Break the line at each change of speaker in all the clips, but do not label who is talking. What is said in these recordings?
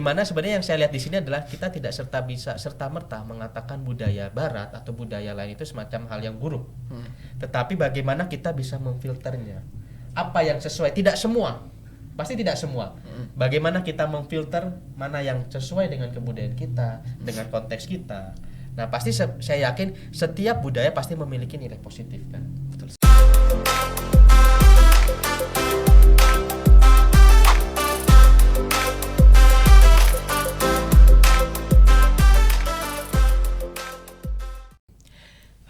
Dimana sebenarnya yang saya lihat di sini adalah kita tidak serta-merta mengatakan budaya barat atau budaya lain itu semacam hal yang buruk. Tetapi bagaimana kita bisa memfilternya. Apa yang sesuai, tidak semua. Pasti tidak semua. Bagaimana kita memfilter mana yang sesuai dengan kebudayaan kita, dengan konteks kita. Nah, pasti saya yakin setiap budaya pasti memiliki nilai positif kan. Betul.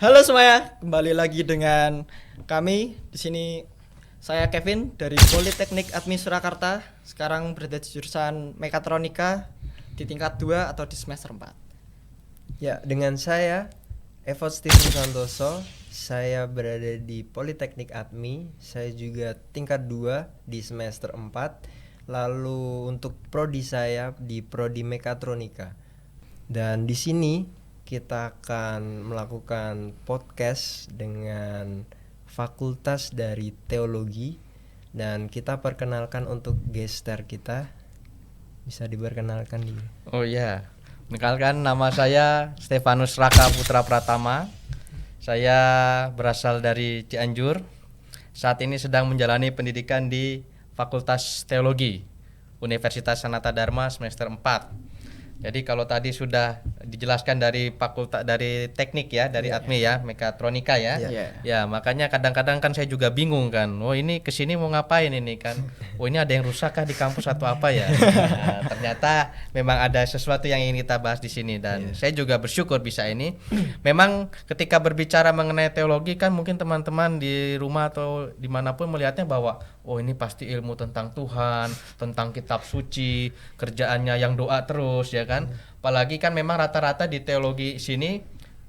Halo semuanya, kembali lagi dengan kami di sini. Saya Kevin dari Politeknik Admi Surakarta. Sekarang berada di jurusan Mekatronika di tingkat 2 atau di semester 4.
Ya, dengan saya Evo Steven Santoso. Saya berada di Politeknik Admi. Saya juga tingkat 2 di semester 4. Lalu untuk prodi saya di prodi Mekatronika. Dan di sini kita akan melakukan podcast dengan fakultas dari teologi, dan kita perkenalkan untuk gestar kita. Bisa diperkenalkan nih.
Oh iya, perkenalkan, nama saya Stefanus Raka Putra Pratama. Saya berasal dari Cianjur. Saat ini sedang menjalani pendidikan di Fakultas Teologi Universitas Sanata Dharma semester 4. Jadi kalau tadi sudah dijelaskan dari fakultas, dari teknik ya, dari Admi ya, Mekatronika ya. Ya, makanya kadang-kadang kan saya juga bingung kan. Oh, ini kesini mau ngapain ini kan? Oh, ini ada yang rusak kah di kampus atau apa ya? Nah, ternyata memang ada sesuatu yang ingin kita bahas di sini, dan saya juga bersyukur bisa ini. Memang ketika berbicara mengenai teologi kan mungkin teman-teman di rumah atau dimanapun melihatnya bahwa oh, ini pasti ilmu tentang Tuhan, tentang kitab suci, kerjaannya yang doa terus ya kan. Apalagi kan memang rata-rata di teologi sini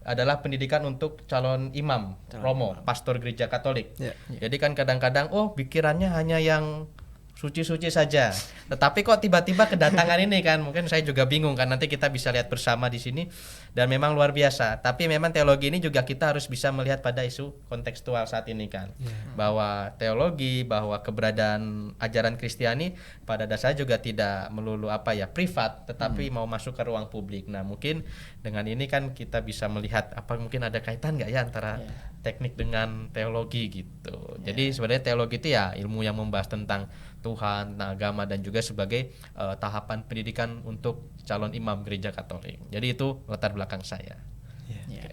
adalah pendidikan untuk calon imam, romo, pastor gereja Katolik. Jadi kan kadang-kadang oh, pikirannya hanya yang suci-suci saja. Tetapi kok tiba-tiba kedatangan ini kan, mungkin saya juga bingung kan, nanti kita bisa lihat bersama di sini, dan memang luar biasa. Tapi memang teologi ini juga kita harus bisa melihat pada isu kontekstual saat ini kan. Bahwa teologi, bahwa keberadaan ajaran Kristiani pada dasarnya juga tidak melulu privat, tetapi mau masuk ke ruang publik. Nah, mungkin dengan ini kan kita bisa melihat apa mungkin ada kaitan enggak ya antara teknik dengan teologi gitu. Jadi sebenarnya teologi itu ya ilmu yang membahas tentang Tuhan, agama, dan juga sebagai tahapan pendidikan untuk calon imam gereja Katolik. Jadi itu latar belakang saya.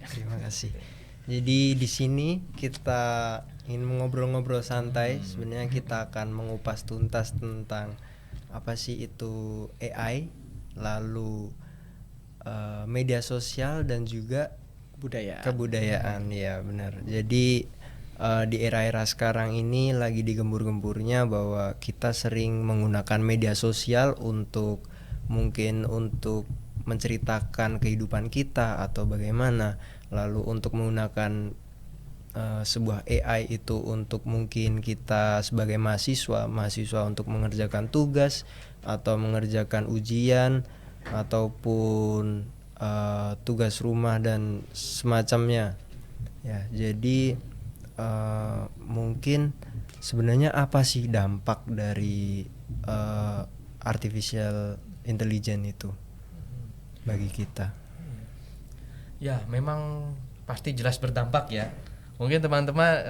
Terima kasih. Jadi di sini kita ingin ngobrol-ngobrol santai. Sebenarnya kita akan mengupas tuntas tentang apa sih itu AI, lalu media sosial, dan juga kebudayaan. Ya benar. Jadi di era-era sekarang ini lagi digembur-gemburnya bahwa kita sering menggunakan media sosial untuk menceritakan kehidupan kita atau bagaimana, lalu untuk menggunakan sebuah AI itu untuk mungkin kita sebagai mahasiswa untuk mengerjakan tugas atau mengerjakan ujian ataupun tugas rumah dan semacamnya. Ya, jadi mungkin sebenarnya apa sih dampak dari artificial intelligence itu bagi kita?
Ya, memang pasti jelas berdampak ya. Mungkin teman-teman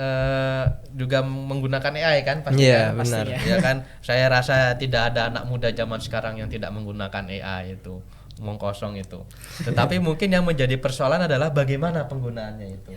juga menggunakan AI kan pasti kan?
Benar.
Ya kan, saya rasa tidak ada anak muda zaman sekarang yang tidak menggunakan AI itu. Omong kosong itu. Tetapi mungkin yang menjadi persoalan adalah bagaimana penggunaannya itu.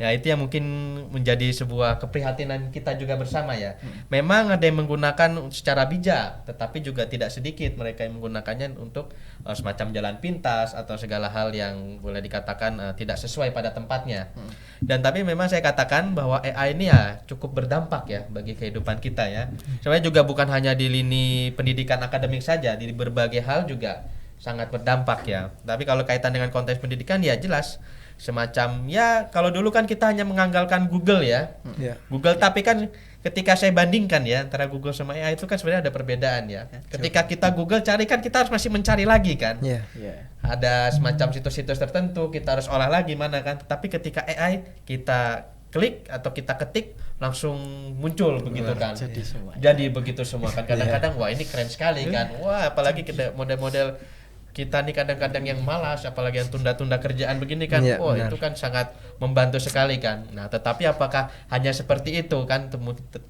Ya, itu yang mungkin menjadi sebuah keprihatinan kita juga bersama ya. Memang ada yang menggunakan secara bijak, tetapi juga tidak sedikit mereka yang menggunakannya untuk semacam jalan pintas atau segala hal yang boleh dikatakan tidak sesuai pada tempatnya. Dan tapi memang saya katakan bahwa AI ini ya cukup berdampak ya bagi kehidupan kita ya. Sebenarnya juga bukan hanya di lini pendidikan akademik saja, di berbagai hal juga sangat berdampak ya. Tapi kalau kaitan dengan konteks pendidikan ya jelas semacam ya, kalau dulu kan kita hanya mengandalkan Google ya. Google, tapi kan ketika saya bandingkan ya antara Google sama AI itu kan sebenarnya ada perbedaan ya. Ketika kita Google cari kan kita harus masih mencari lagi kan. Ada semacam situs-situs tertentu kita harus olah lagi mana kan. Tapi ketika AI kita klik atau kita ketik langsung muncul begitu kan. Jadi begitu semua kan. Kadang-kadang wah ini keren sekali kan. Wah apalagi kita model-model kita nih kadang-kadang yang malas, apalagi yang tunda-tunda kerjaan begini kan. Wah itu kan sangat membantu sekali kan. Nah tetapi apakah hanya seperti itu kan?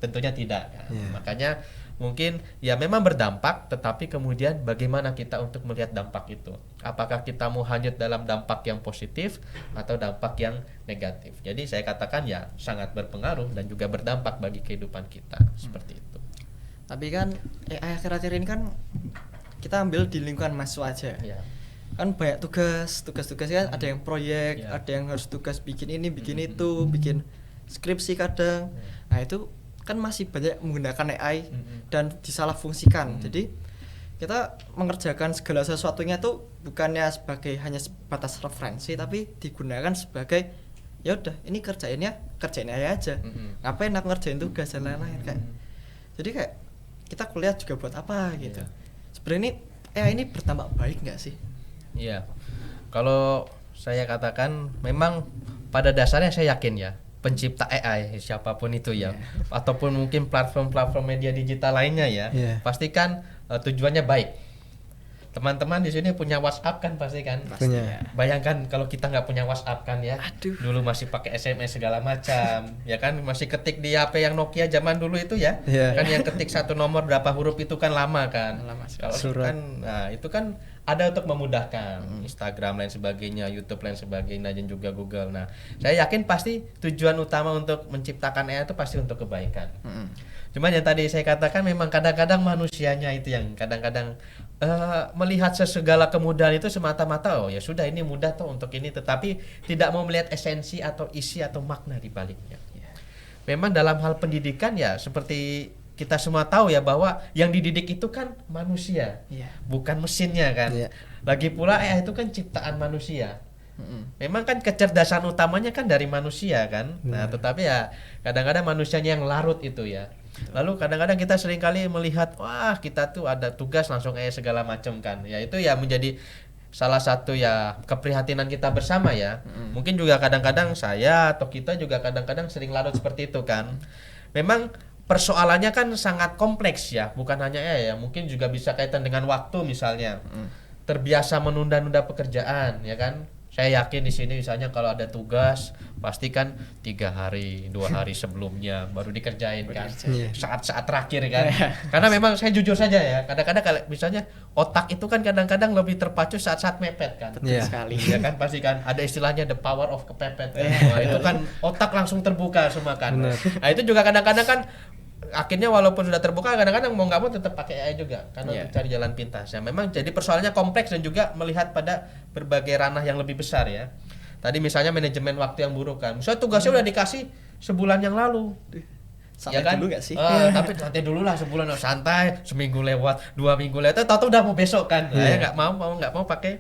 Tentunya tidak kan. Makanya mungkin ya memang berdampak, tetapi kemudian bagaimana kita untuk melihat dampak itu? Apakah kita mau hanyut dalam dampak yang positif atau dampak yang negatif? Jadi saya katakan ya sangat berpengaruh dan juga berdampak bagi kehidupan kita seperti itu.
Tapi kan akhir-akhir ini kan kita ambil di lingkungan mahasiswa aja.
Ya.
Kan banyak tugas kan, ada yang proyek, ada yang harus tugas bikin ini, bikin itu, bikin skripsi kadang. Nah itu kan masih banyak menggunakan AI dan disalahfungsikan. Jadi kita mengerjakan segala sesuatunya tuh bukannya sebagai hanya sebatas referensi, tapi digunakan sebagai ya udah ini kerjain AI aja. Ngapain aku ngerjain tugas dan lain-lain kayak. Jadi kayak kita kuliah juga buat apa gitu. Sebenarnya ini AI ini bertambah baik nggak sih?
Iya. Kalau saya katakan memang pada dasarnya saya yakin ya pencipta AI siapapun itu ya, ataupun mungkin platform-platform media digital lainnya ya, pastikan tujuannya baik. Teman-teman di sini punya WhatsApp kan pasti kan?
Punya.
Bayangkan kalau kita nggak punya WhatsApp kan ya. Dulu masih pakai SMS segala macam, ya kan masih ketik di HP yang Nokia zaman dulu itu ya. Kan yang ketik satu nomor berapa huruf itu kan lama kan. Kalau kan nah itu kan ada untuk memudahkan Instagram lain sebagainya, YouTube lain sebagainya dan juga Google. Nah, saya yakin pasti tujuan utama untuk menciptakan AI itu pasti untuk kebaikan. Cuman yang tadi saya katakan memang kadang-kadang manusianya itu yang kadang-kadang melihat segala kemudahan itu semata-mata oh ya sudah ini mudah tuh untuk ini, tetapi tidak mau melihat esensi atau isi atau makna di baliknya. Memang dalam hal pendidikan ya seperti kita semua tahu ya bahwa yang dididik itu kan manusia, bukan mesinnya kan. Lagi pula AI itu kan ciptaan manusia. Memang kan kecerdasan utamanya kan dari manusia kan. Nah, tetapi ya kadang-kadang manusianya yang larut itu ya. Lalu kadang-kadang kita seringkali melihat wah kita tuh ada tugas langsung segala macam kan. Ya itu ya menjadi salah satu ya keprihatinan kita bersama ya. Mungkin juga kadang-kadang saya atau kita juga kadang-kadang sering larut seperti itu kan. Memang persoalannya kan sangat kompleks ya, bukan hanya ya, mungkin juga bisa kaitan dengan waktu misalnya. Terbiasa menunda-nunda pekerjaan ya kan. Saya yakin di sini misalnya kalau ada tugas pasti kan 3 hari, 2 hari sebelumnya baru dikerjain kan. Saat-saat terakhir kan. Karena memang saya jujur saja ya, kadang-kadang kalau misalnya otak itu kan kadang-kadang lebih terpacu saat-saat mepet kan.
Betul sekali.
Ya kan pasti kan ada istilahnya the power of kepepet kan. Wah, itu kan otak langsung terbuka semua kan. Nah, itu juga kadang-kadang kan akhirnya walaupun sudah terbuka kadang-kadang mau nggak mau tetap pakai AI juga karena untuk cari jalan pintas. Ya memang jadi persoalannya kompleks dan juga melihat pada berbagai ranah yang lebih besar ya. Tadi misalnya manajemen waktu yang buruk kan. Misalnya tugasnya udah dikasih sebulan yang lalu.
Santai
ya kan?
dulu gak sih?
Tapi santai dulu lah sebulan santai, seminggu lewat, 2 minggu lewat, tahu udah mau besok kan. Nah, ya nggak mau pakai.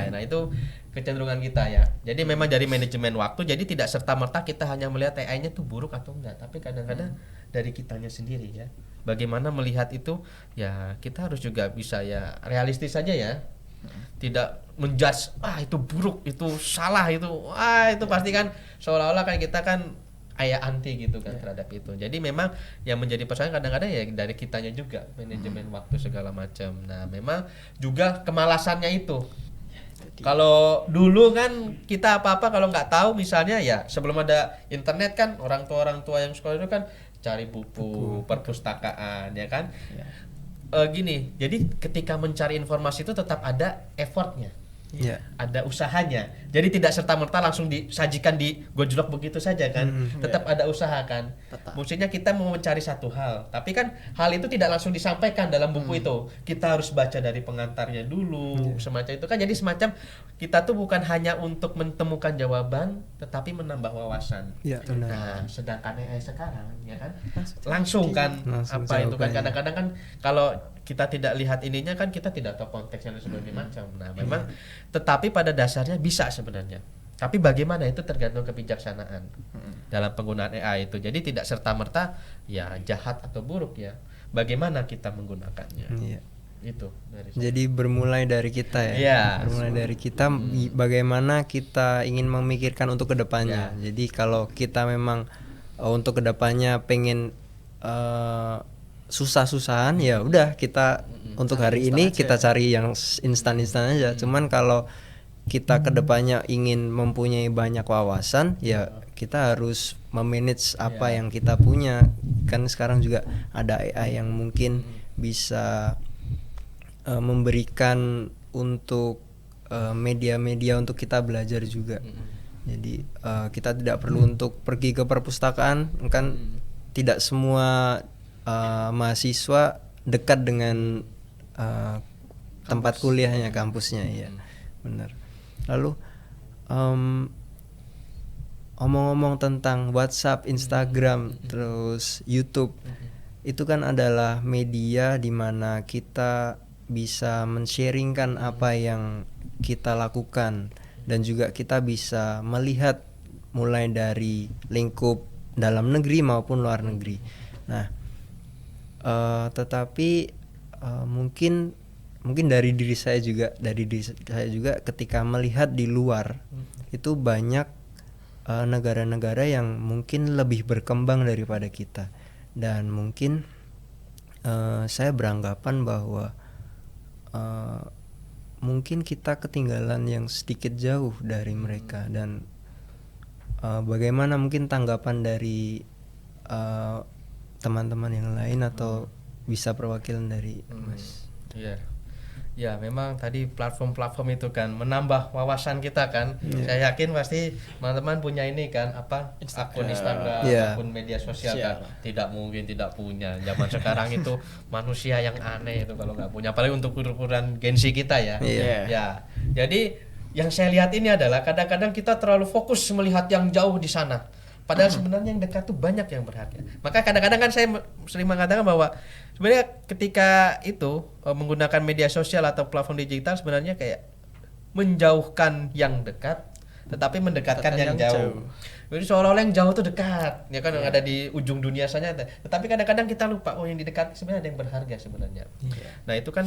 Nah, itu kecenderungan kita ya. Jadi memang dari manajemen waktu, jadi tidak serta-merta kita hanya melihat AI-nya tuh buruk atau enggak, tapi kadang-kadang dari kitanya sendiri ya. Bagaimana melihat itu? Ya, kita harus juga bisa ya realistis saja ya. Tidak menjudge, itu buruk, itu salah, itu itu pasti kan seolah-olah kan kita kan anti gitu kan terhadap itu. Jadi memang yang menjadi persoalan kadang-kadang ya dari kitanya juga, manajemen waktu segala macam. Nah, memang juga kemalasannya itu. Kalau dulu kan kita apa-apa kalau nggak tahu misalnya ya sebelum ada internet kan orang tua yang sekolah itu kan cari buku perpustakaan ya kan. Gini, jadi ketika mencari informasi itu tetap ada effortnya. Ada usahanya. Jadi tidak serta-merta langsung disajikan di gojlok begitu saja kan. Tetap ada usaha kan. Maksudnya kita mau mencari satu hal, tapi kan hal itu tidak langsung disampaikan dalam buku itu. Kita harus baca dari pengantarnya dulu, semacam itu kan. Jadi semacam kita tuh bukan hanya untuk menemukan jawaban, tetapi menambah wawasan. Nah, sedangkan AI sekarang ya kan langsung kan langsung apa itu kan kadang-kadang kan kalau kita tidak lihat ininya kan kita tidak tahu konteksnya dan sebagainya macam. Nah, memang tetapi pada dasarnya bisa sebenarnya. Tapi bagaimana itu tergantung kebijaksanaan dalam penggunaan AI itu. Jadi tidak serta-merta ya jahat atau buruk ya. Bagaimana kita menggunakannya. Itu dari saya.
Jadi bermulai dari kita ya. Bermulai dari kita bagaimana kita ingin memikirkan untuk kedepannya. Jadi kalau kita memang untuk kedepannya pengen susah-susahan, ya udah kita untuk hari ini kita cari yang instan-instan aja. Cuman kalau kita kedepannya ingin mempunyai banyak wawasan, ya kita harus memanage apa yang kita punya. Kan sekarang juga ada AI yang mungkin bisa memberikan untuk media-media untuk kita belajar juga. Jadi kita tidak perlu untuk pergi ke perpustakaan, kan tidak semua mahasiswa dekat dengan tempat kuliahnya, kampusnya, ya benar. Lalu omong-omong tentang WhatsApp, Instagram, terus YouTube, itu kan adalah media di mana kita bisa men-sharingkan apa yang kita lakukan, dan juga kita bisa melihat mulai dari lingkup dalam negeri maupun luar negeri. Nah, tetapi mungkin dari diri saya juga ketika melihat di luar itu banyak negara-negara yang mungkin lebih berkembang daripada kita, dan mungkin saya beranggapan bahwa mungkin kita ketinggalan yang sedikit jauh dari mereka. Dan bagaimana mungkin tanggapan dari teman-teman yang lain, atau bisa perwakilan dari Mas?
Iya. Ya, memang tadi platform-platform itu kan menambah wawasan kita kan. Saya yakin pasti teman-teman punya ini kan, apa, akun Instagram, akun media sosial kan. Tidak mungkin tidak punya. Zaman sekarang itu manusia yang aneh itu kalau nggak punya, apalagi untuk ukuran Gen Z kita ya. Ya. Jadi yang saya lihat ini adalah kadang-kadang kita terlalu fokus melihat yang jauh di sana. Padahal sebenarnya yang dekat tuh banyak yang berharga. Maka kadang-kadang kan saya sering mengatakan bahwa sebenarnya ketika itu menggunakan media sosial atau platform digital sebenarnya kayak menjauhkan yang dekat, tetapi mendekatkan yang jauh. Jadi seolah-olah yang jauh itu dekat, ya kan, yang ada di ujung dunia saja. Tetapi kadang-kadang kita lupa, oh yang di dekat sebenarnya ada yang berharga sebenarnya. Nah itu kan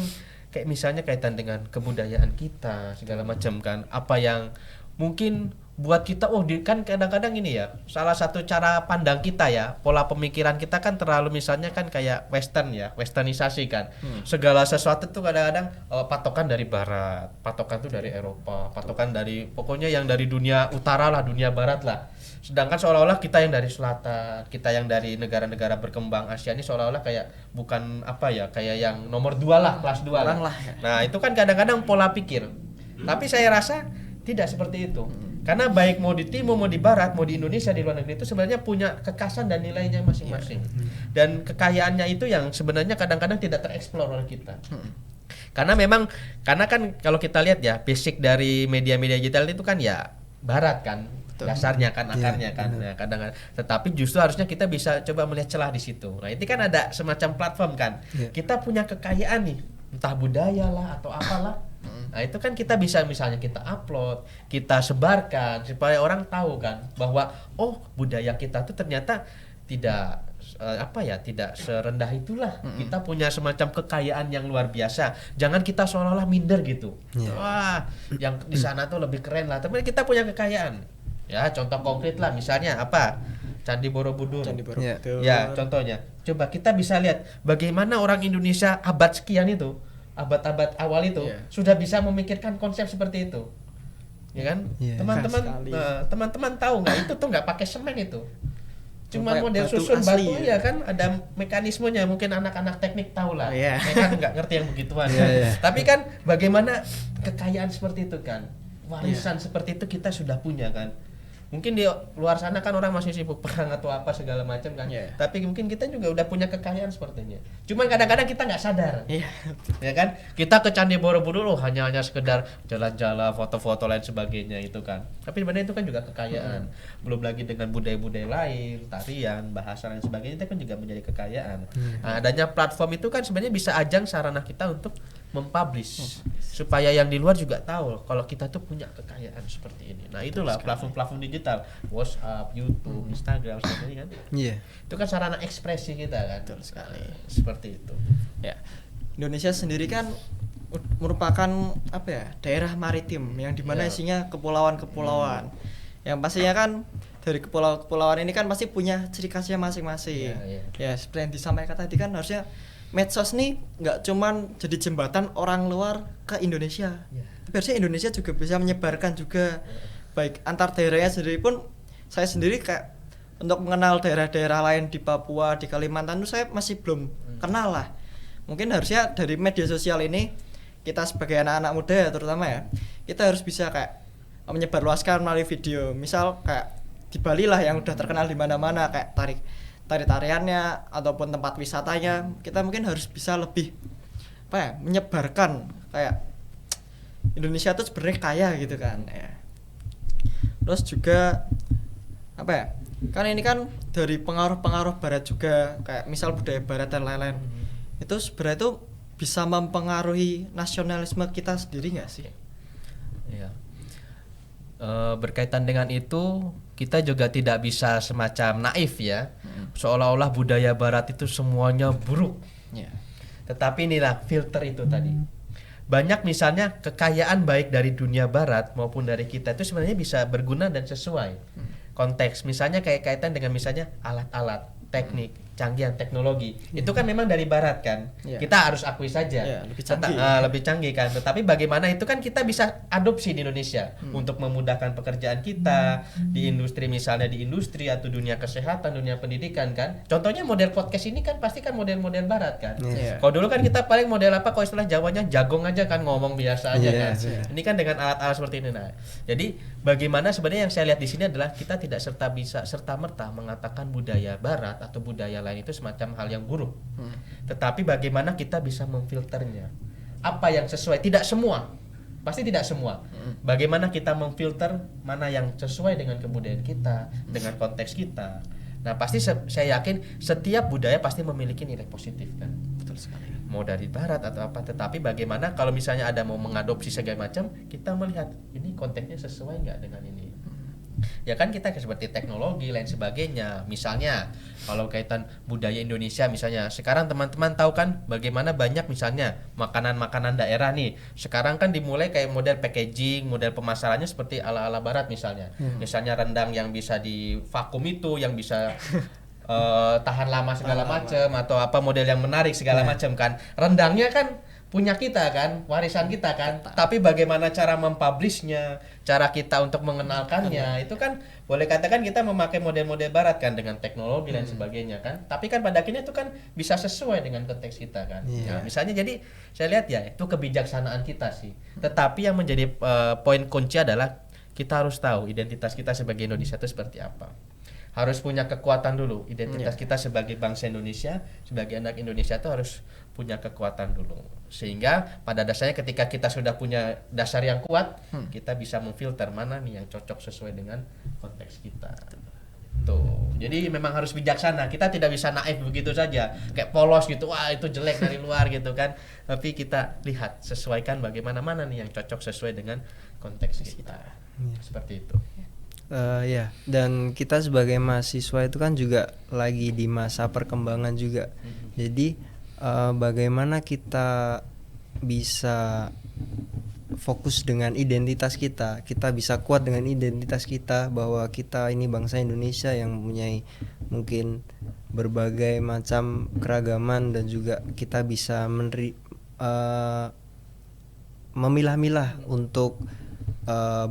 kayak misalnya kaitan dengan kebudayaan kita segala macam kan, apa yang mungkin buat kita, kan kadang-kadang ini ya, salah satu cara pandang kita ya, pola pemikiran kita kan terlalu misalnya kan kayak western ya, westernisasi kan. Segala sesuatu tuh kadang-kadang patokan dari barat, patokan tuh dari Eropa, patokan dari pokoknya yang dari dunia utara lah, dunia barat lah. Sedangkan seolah-olah kita yang dari selatan, kita yang dari negara-negara berkembang Asia ini seolah-olah kayak bukan apa ya, kayak yang nomor 2 lah, kelas 2 lah. Nah, itu kan kadang-kadang pola pikir. Tapi saya rasa tidak seperti itu. Karena baik mau di timur, mau di barat, mau di Indonesia, di luar negeri itu sebenarnya punya kekasan dan nilainya masing-masing. Dan kekayaannya itu yang sebenarnya kadang-kadang tidak tereksplor oleh kita. Karena kan kalau kita lihat ya, basic dari media-media digital itu kan ya barat kan, dasarnya kan, akarnya kan. Nah, kadang-kadang tetapi justru harusnya kita bisa coba melihat celah di situ. Nah, itu kan ada semacam platform kan. Kita punya kekayaan nih, entah budaya lah atau apalah. Nah itu kan kita bisa misalnya kita upload, kita sebarkan supaya orang tahu kan bahwa budaya kita tuh ternyata tidak tidak serendah itulah. Kita punya semacam kekayaan yang luar biasa. Jangan kita seolah-olah minder gitu. Wah, yang di sana tuh lebih keren lah. Tapi kita punya kekayaan. Ya, contoh konkret lah misalnya apa? Candi Borobudur. Ya, contohnya. Coba kita bisa lihat bagaimana orang Indonesia abad sekian itu, abad-abad awal itu sudah bisa memikirkan konsep seperti itu, ya kan? Teman-teman tahu nggak itu tuh nggak pakai semen itu, cuma model susun batu ya kan, ada mekanismenya. Mungkin anak-anak teknik tahu lah, mereka nggak ngerti yang begituan. Tapi kan bagaimana kekayaan seperti itu kan, warisan seperti itu kita sudah punya kan. Mungkin di luar sana kan orang masih sibuk perang atau apa segala macam kan. Tapi mungkin kita juga udah punya kekayaan sepertinya. Cuman kadang-kadang kita nggak sadar. Ya kan? Kita ke Candi Borobudur hanya sekedar jalan-jalan, foto-foto lain sebagainya itu kan. Tapi sebenarnya itu kan juga kekayaan. Belum lagi dengan budaya-budaya lain, tarian, bahasa dan sebagainya, itu kan juga menjadi kekayaan. Nah, adanya platform itu kan sebenarnya bisa ajang sarana kita untuk mempublish supaya yang di luar juga tahu kalau kita tuh punya kekayaan seperti ini. Nah, itulah platform-platform digital, WhatsApp, YouTube, Instagram sebagainya kan. Itu kan sarana ekspresi kita kan.
Betul sekali.
Seperti itu.
Ya. Indonesia sendiri kan merupakan daerah maritim yang dimana isinya kepulauan-kepulauan. Yang pastinya kan dari kepulauan ini kan pasti punya ciri khasnya masing-masing. Ya seperti yang disampaikan tadi kan harusnya medsos nih nggak cuman jadi jembatan orang luar ke Indonesia. Tapi harusnya Indonesia juga bisa menyebarkan juga baik antar daerahnya sendiri pun. Saya sendiri kayak untuk mengenal daerah-daerah lain di Papua, di Kalimantan itu saya masih belum kenal lah. Mungkin harusnya dari media sosial ini kita sebagai anak-anak muda ya terutama ya, kita harus bisa kayak menyebarluaskan melalui video. Misal kayak di Bali lah yang udah terkenal di mana-mana kayak tariannya ataupun tempat wisatanya, kita mungkin harus bisa lebih menyebarkan kayak Indonesia tuh sebenarnya kaya gitu kan ya. Terus juga kan ini kan dari pengaruh-pengaruh barat juga kayak misal budaya barat dan lain-lain. Itu sebenarnya itu bisa mempengaruhi nasionalisme kita sendiri nggak sih?
Iya. Berkaitan dengan itu kita juga tidak bisa semacam naif ya, seolah-olah budaya barat itu semuanya buruk. Tetapi inilah filter itu tadi. Banyak misalnya kekayaan baik dari dunia barat maupun dari kita itu sebenarnya bisa berguna dan sesuai konteks. Misalnya kayak kaitan dengan misalnya alat-alat, teknik, canggihan teknologi. Itu kan memang dari barat kan. Kita harus akui saja. Lebih canggih kan. Tetapi bagaimana itu kan kita bisa adopsi di Indonesia untuk memudahkan pekerjaan kita di industri, misalnya di industri atau dunia kesehatan, dunia pendidikan kan. Contohnya model podcast ini kan pasti kan model-model barat kan. Kalau dulu kan kita paling model apa, kalau istilah Jawanya jagong aja kan, ngomong biasa aja kan. Ini kan dengan alat-alat seperti ini. Nah, jadi bagaimana sebenarnya yang saya lihat di sini adalah kita tidak serta-merta mengatakan budaya barat atau budaya lain itu semacam hal yang buruk. Tetapi bagaimana kita bisa memfilternya? Apa yang sesuai? Tidak semua. Pasti tidak semua. Bagaimana kita memfilter mana yang sesuai dengan kebudayaan kita, dengan konteks kita. Nah, pasti saya yakin setiap budaya pasti memiliki nilai positif kan.
Betul sekali.
Mau dari barat atau apa, tetapi bagaimana kalau misalnya ada mau mengadopsi segala macam, kita melihat ini konteksnya sesuai nggak dengan ini. Ya kan kita seperti teknologi lain sebagainya. Misalnya kalau kaitan budaya Indonesia, misalnya sekarang teman-teman tahu kan bagaimana banyak misalnya makanan-makanan daerah nih. Sekarang kan dimulai kayak model packaging, model pemasarannya seperti ala-ala barat misalnya. Misalnya rendang yang bisa di vakum itu, yang bisa tahan lama segala macam, atau apa model yang menarik segala macam kan. Rendangnya kan punya kita kan, warisan kita kan. Tapi bagaimana cara mempublishnya, cara kita untuk mengenalkannya, itu kan boleh katakan kita memakai model-model barat kan dengan teknologi dan sebagainya kan. Tapi kan pada akhirnya itu kan bisa sesuai dengan konteks kita kan. Nah, misalnya jadi saya lihat ya itu kebijaksanaan kita sih. Tetapi yang menjadi poin kunci adalah kita harus tahu identitas kita sebagai Indonesia itu seperti apa. Harus punya kekuatan dulu. Identitas kita sebagai bangsa Indonesia, sebagai anak Indonesia itu harus punya kekuatan dulu. Sehingga pada dasarnya ketika kita sudah punya dasar yang kuat, kita bisa memfilter mana nih yang cocok sesuai dengan konteks kita. Tuh. Jadi memang harus bijaksana. Kita tidak bisa naif begitu saja. Kayak polos gitu, wah itu jelek dari luar gitu kan. Tapi kita lihat, sesuaikan bagaimana mana nih yang cocok sesuai dengan konteks kita. Seperti itu.
Ya, dan kita sebagai mahasiswa itu kan juga lagi di masa perkembangan juga. Jadi bagaimana kita bisa fokus dengan identitas kita bisa kuat dengan identitas kita, bahwa kita ini bangsa Indonesia yang mempunyai mungkin berbagai macam keragaman, dan juga kita bisa memilah-milah untuk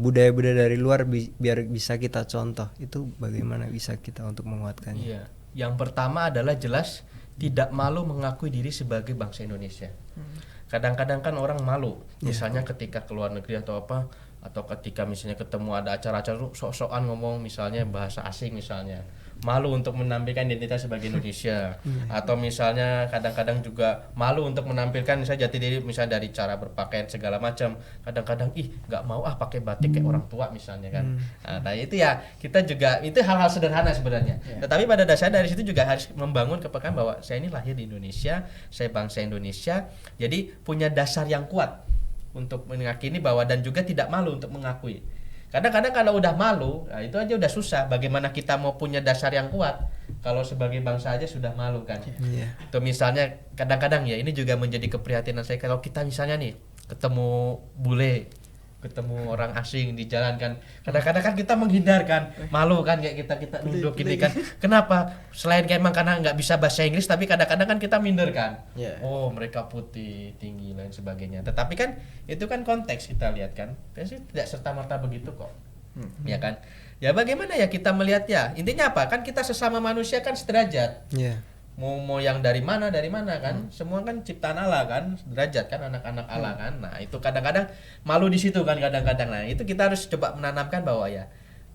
budaya-budaya dari luar biar bisa kita contoh. Itu bagaimana bisa kita untuk menguatkannya?
Iya. Yang pertama adalah jelas tidak malu mengakui diri sebagai bangsa Indonesia. Kadang-kadang kan orang malu, misalnya ketika ke luar negeri atau apa, atau ketika misalnya ketemu ada acara-acara sok-sokan ngomong misalnya bahasa asing misalnya. Malu untuk menampilkan identitas sebagai Indonesia. Atau misalnya kadang-kadang juga malu untuk menampilkan misalnya jati diri, misalnya dari cara berpakaian segala macam. Kadang-kadang nggak mau pakai batik kayak orang tua misalnya kan. Nah itu ya kita juga, itu hal-hal sederhana sebenarnya. Tetapi pada dasarnya dari situ juga harus membangun kepekaan bahwa saya ini lahir di Indonesia, saya bangsa Indonesia. Jadi punya dasar yang kuat untuk meyakini bahwa, dan juga tidak malu untuk mengakui. Kadang-kadang kalau udah malu, nah itu aja udah susah. Bagaimana kita mau punya dasar yang kuat kalau sebagai bangsa aja sudah malu kan? Itu misalnya kadang-kadang ya ini juga menjadi keprihatinan saya, kalau kita misalnya nih ketemu bule ketemu orang asing di jalan kan, kadang-kadang kan kita menghindar kan, malu kan kayak kita duduk gini kan. Kenapa? Selain kayak emang karena nggak bisa bahasa Inggris, tapi kadang-kadang kan kita minder kan.
Yeah.
Oh mereka putih, tinggi lain sebagainya. Tetapi kan itu kan konteks kita lihat kan, pasti tidak serta merta begitu kok, ya kan? Ya bagaimana ya kita melihat ya? Intinya apa? Kan kita sesama manusia kan sederajat.
Iya.
Mau yang dari mana kan, semua kan ciptaan Allah kan, derajat kan, anak-anak Allah kan. Nah itu kadang-kadang malu di situ kan kadang-kadang. Nah itu kita harus coba menanamkan bahwa ya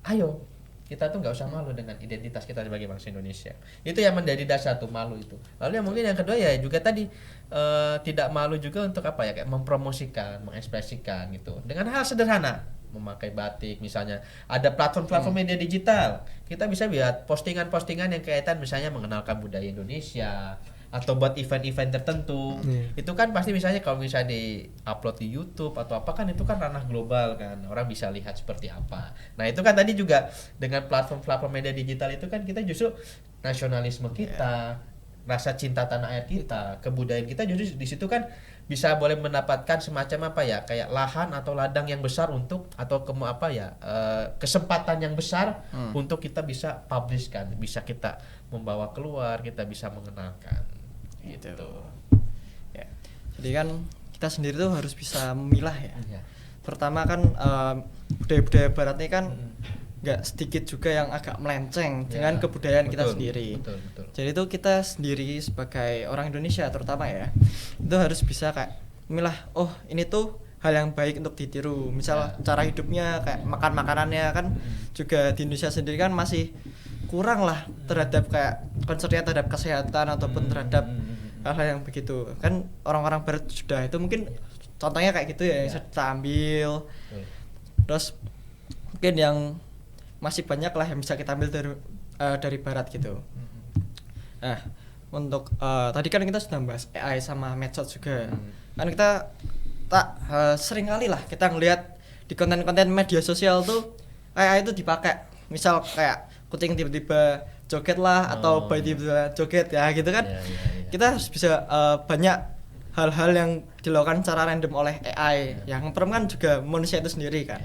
ayo kita tuh nggak usah malu dengan identitas kita sebagai bangsa Indonesia. Itu yang menjadi dasar tuh, malu itu. Lalu yang mungkin yang kedua ya juga tadi tidak malu juga untuk apa ya, kayak mempromosikan, mengekspresikan gitu dengan hal sederhana, memakai batik misalnya. Ada platform-platform media digital, kita bisa lihat postingan-postingan yang kaitan misalnya mengenalkan budaya Indonesia atau buat event-event tertentu. Itu kan pasti misalnya kalau misalnya di upload di YouTube atau apa kan, itu kan ranah global kan, orang bisa lihat seperti apa. Nah itu kan tadi juga dengan platform-platform media digital itu kan kita justru nasionalisme kita, rasa cinta tanah air kita, kebudayaan kita justru di situ kan bisa boleh mendapatkan semacam apa ya, kayak lahan atau ladang yang besar untuk atau kesempatan yang besar untuk kita bisa publishkan, bisa kita membawa keluar, kita bisa mengenalkan gitu.
Ya. Jadi kan kita sendiri tuh harus bisa memilah ya.
Iya.
Pertama kan budaya-budaya barat ini kan nggak sedikit juga yang agak melenceng dengan kebudayaan kita sendiri.
Betul.
Jadi itu kita sendiri sebagai orang Indonesia terutama ya, itu harus bisa kayak memilah, oh ini tuh hal yang baik untuk ditiru. Misal cara hidupnya, kayak makan makanannya kan juga di Indonesia sendiri kan masih kurang lah terhadap kayak concernnya terhadap kesehatan ataupun terhadap hal-hal yang begitu. Kan orang-orang barat sudah, itu mungkin contohnya kayak gitu ya, yang kita ambil. Terus mungkin yang masih banyak lah yang bisa kita ambil dari barat gitu. Nah, untuk tadi kan kita sudah bahas AI sama medsos juga. Kan kita sering kali lah kita ngelihat di konten-konten media sosial tuh AI itu dipakai. Misal kayak kucing tiba-tiba joget lah, atau bayi tiba-tiba joget ya gitu kan. Kita harus bisa banyak hal-hal yang dilakukan secara random oleh AI. Yang pertama kan juga manusia itu sendiri kan.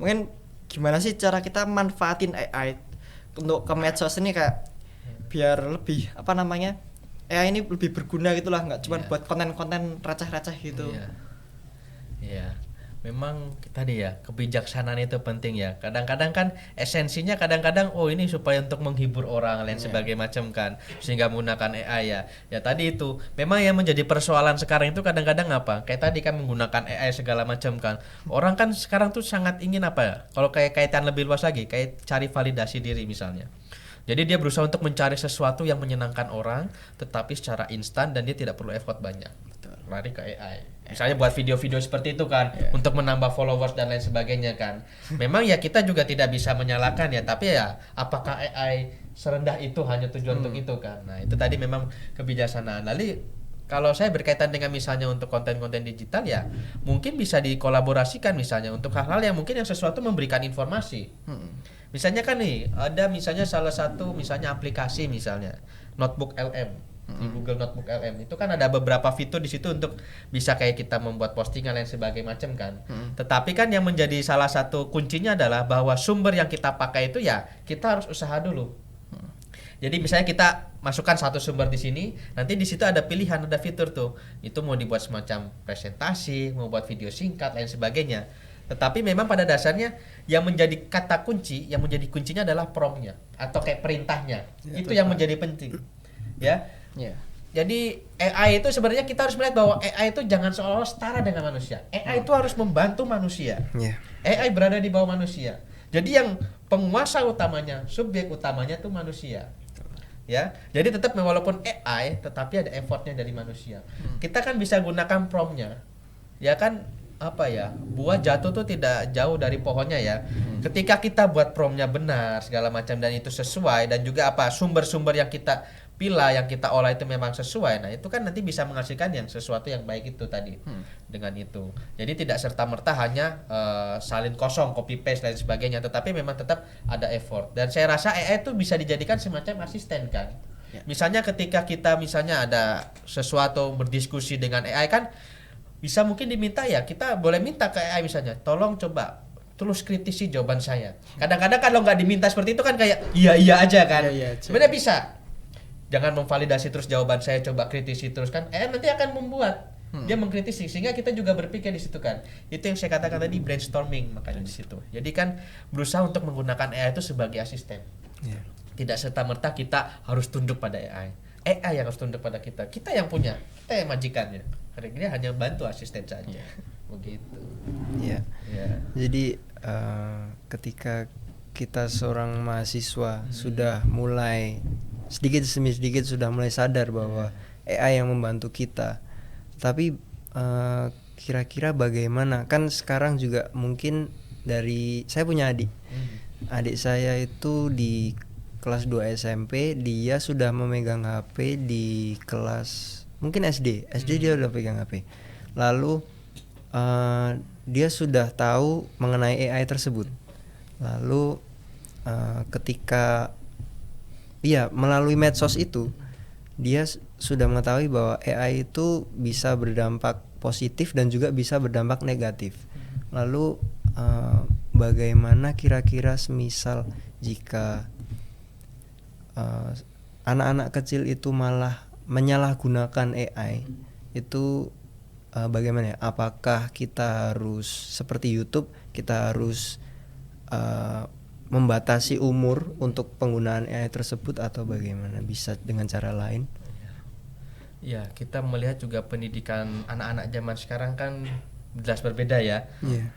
Mungkin gimana sih cara kita manfaatin AI untuk ke medsos ini kayak biar lebih apa namanya, AI ini lebih berguna gitulah, nggak cuma buat konten-konten receh-receh gitu.
Iya. Memang tadi ya, kebijaksanaan itu penting ya. Kadang-kadang kan esensinya kadang-kadang ini supaya untuk menghibur orang lain sebagai macam kan, sehingga menggunakan AI ya. Ya tadi itu memang yang menjadi persoalan sekarang itu kadang-kadang apa? Kayak tadi kan menggunakan AI segala macam kan. Orang kan sekarang tuh sangat ingin apa ya? Kalau kayak kaitan lebih luas lagi, kayak cari validasi diri misalnya. Jadi dia berusaha untuk mencari sesuatu yang menyenangkan orang, tetapi secara instan dan dia tidak perlu effort banyak. Lari ke AI. Misalnya buat video-video seperti itu kan, untuk menambah followers dan lain sebagainya kan. Memang ya kita juga tidak bisa menyalahkan ya, tapi ya apakah AI serendah itu hanya tujuan untuk itu kan. Nah itu tadi memang kebijaksanaan. Lalu kalau saya berkaitan dengan misalnya untuk konten-konten digital ya, mungkin bisa dikolaborasikan misalnya untuk hal-hal yang mungkin yang sesuatu memberikan informasi. Misalnya kan nih, ada misalnya salah satu misalnya aplikasi misalnya Notebook LM. Di Google Notebook LM itu kan ada beberapa fitur di situ untuk bisa kayak kita membuat postingan lain sebagai macam kan. Tetapi kan yang menjadi salah satu kuncinya adalah bahwa sumber yang kita pakai itu ya kita harus usaha dulu. Jadi misalnya kita masukkan satu sumber di sini, nanti di situ ada pilihan, ada fitur tuh. Itu mau dibuat semacam presentasi, mau buat video singkat lain sebagainya. Tetapi memang pada dasarnya yang menjadi kata kunci, yang menjadi kuncinya adalah promptnya atau kayak perintahnya. Itu yang menjadi penting. Ya. Jadi AI itu sebenarnya kita harus melihat bahwa AI itu jangan seolah-olah setara dengan manusia. AI itu harus membantu manusia. AI berada di bawah manusia. Jadi yang penguasa utamanya, subjek utamanya itu manusia. Ya. Jadi tetap walaupun AI tetapi ada effortnya dari manusia. Kita kan bisa gunakan promptnya. Ya kan, apa ya, buah jatuh tuh tidak jauh dari pohonnya ya. Ketika kita buat promptnya benar segala macam dan itu sesuai, dan juga apa sumber-sumber yang kita pilih, yang kita olah itu memang sesuai, nah itu kan nanti bisa menghasilkan yang sesuatu yang baik itu tadi. Dengan itu jadi tidak serta-merta hanya salin kosong, copy paste dan sebagainya, tetapi memang tetap ada effort. Dan saya rasa AI itu bisa dijadikan semacam asisten kan. Misalnya ketika kita misalnya ada sesuatu berdiskusi dengan AI kan,
bisa mungkin diminta ya, kita boleh minta ke AI misalnya, tolong coba terus kritisi jawaban saya. Kadang-kadang kalau nggak diminta seperti itu kan kayak iya aja kan.
Iya aja.
Sebenarnya bisa. Jangan memvalidasi terus jawaban saya, coba kritisi terus kan. Nanti akan membuat dia mengkritisi sehingga kita juga berpikir di situ kan. Itu yang saya katakan tadi, brainstorming makanya di situ. Jadi kan berusaha untuk menggunakan AI itu sebagai asisten.
Iya.
Tidak serta-merta kita harus tunduk pada AI. AI yang harus tunduk pada kita. Kita yang punya, kita yang majikannya. Karena dia hanya bantu asisten saja. Begitu.
Iya.
Ya.
Jadi ketika kita seorang mahasiswa sudah mulai sedikit demi sedikit sudah mulai sadar bahwa AI yang membantu kita. Tapi kira-kira bagaimana? Kan sekarang juga mungkin dari saya punya adik. Adik saya itu di kelas 2 SMP, dia sudah memegang HP di kelas mungkin SD dia udah pegang HP. Lalu dia sudah tahu mengenai AI tersebut. Lalu ketika melalui medsos itu dia sudah mengetahui bahwa AI itu bisa berdampak positif dan juga bisa berdampak negatif. Lalu bagaimana kira-kira semisal jika anak-anak kecil itu malah menyalahgunakan AI itu bagaimana ya? Apakah kita harus seperti YouTube, kita harus membatasi umur untuk penggunaan AI tersebut atau bagaimana? Bisa dengan cara lain?
Ya, kita melihat juga pendidikan anak-anak zaman sekarang kan jelas berbeda ya.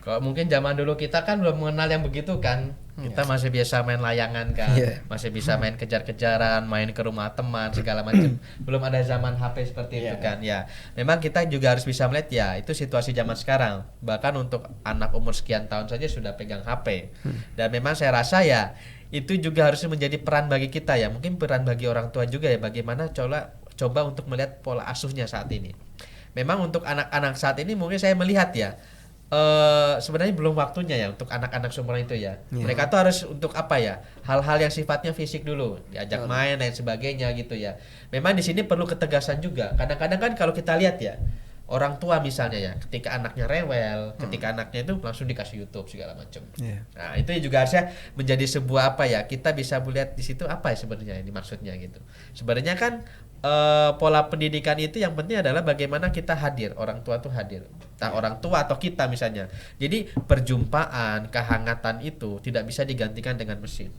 Kalau mungkin zaman dulu kita kan belum mengenal yang begitu kan. Kita masih biasa main layangan kan, masih bisa main kejar-kejaran, main ke rumah teman segala macam. Belum ada zaman HP seperti itu kan. Ya, memang kita juga harus bisa melihat ya itu situasi zaman sekarang. Bahkan untuk anak umur sekian tahun saja sudah pegang HP. Dan memang saya rasa ya itu juga harus menjadi peran bagi kita ya. Mungkin peran bagi orang tua juga ya, bagaimana coba untuk melihat pola asuhnya saat ini. Memang untuk anak-anak saat ini mungkin saya melihat ya sebenarnya belum waktunya ya untuk anak-anak seumuran itu ya. Mereka tuh harus untuk apa ya, hal-hal yang sifatnya fisik dulu, diajak main dan sebagainya gitu ya. Memang di sini perlu ketegasan juga. Kadang-kadang kan kalau kita lihat ya, orang tua misalnya ya, ketika anaknya rewel, ketika anaknya itu langsung dikasih YouTube segala macam. Nah itu juga harusnya menjadi sebuah apa ya, kita bisa melihat di situ apa ya sebenarnya ini maksudnya gitu. Sebenarnya kan pola pendidikan itu yang penting adalah bagaimana kita hadir, orang tua tuh hadir, entah orang tua atau kita misalnya. Jadi perjumpaan, kehangatan itu tidak bisa digantikan dengan mesin.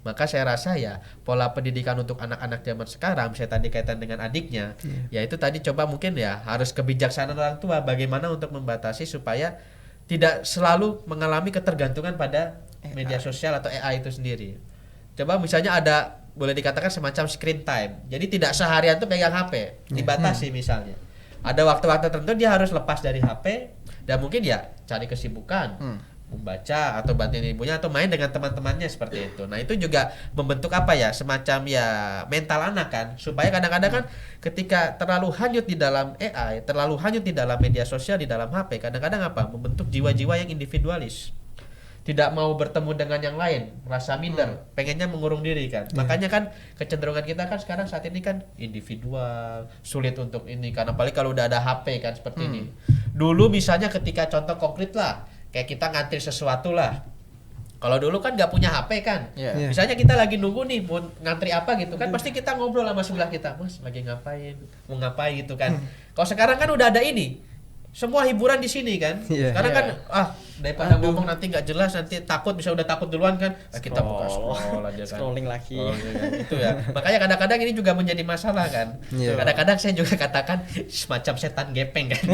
Maka saya rasa ya pola pendidikan untuk anak-anak zaman sekarang, misalnya tadi kaitan dengan adiknya, ya itu tadi coba mungkin ya harus kebijaksanaan orang tua bagaimana untuk membatasi supaya tidak selalu mengalami ketergantungan pada media sosial atau AI itu sendiri. Coba misalnya ada boleh dikatakan semacam screen time. Jadi tidak seharian tuh pegang HP, dibatasi misalnya. Ada waktu-waktu tertentu dia harus lepas dari HP dan mungkin ya cari kesibukan, membaca atau bantuin ibunya atau main dengan teman-temannya seperti itu. Nah, itu juga membentuk apa ya? Semacam ya mental anak kan. Supaya kadang-kadang kan ketika terlalu hanyut di dalam AI, terlalu hanyut di dalam media sosial, di dalam HP, kadang-kadang apa? Membentuk jiwa-jiwa yang individualis. Tidak mau bertemu dengan yang lain, merasa minder, pengennya mengurung diri kan. Makanya kan kecenderungan kita kan sekarang saat ini kan individual, sulit untuk ini kan, apalagi kalau udah ada HP kan seperti ini. Dulu misalnya ketika contoh konkret lah, kayak kita ngantri sesuatu lah. Kalau dulu kan nggak punya HP kan, misalnya kita lagi nunggu nih mau ngantri apa gitu kan, pasti kita ngobrol sama sebelah kita, Mas lagi ngapain, mau ngapain gitu kan. Kalau sekarang kan udah ada ini, semua hiburan di sini kan. Sekarang kan daripada ngomong nanti nggak jelas, nanti takut, bisa udah takut duluan kan, kita buka scroll aja kan,
scrolling lagi.
Itu ya. Makanya kadang-kadang ini juga menjadi masalah kan. Kadang-kadang saya juga katakan semacam setan gepeng kan.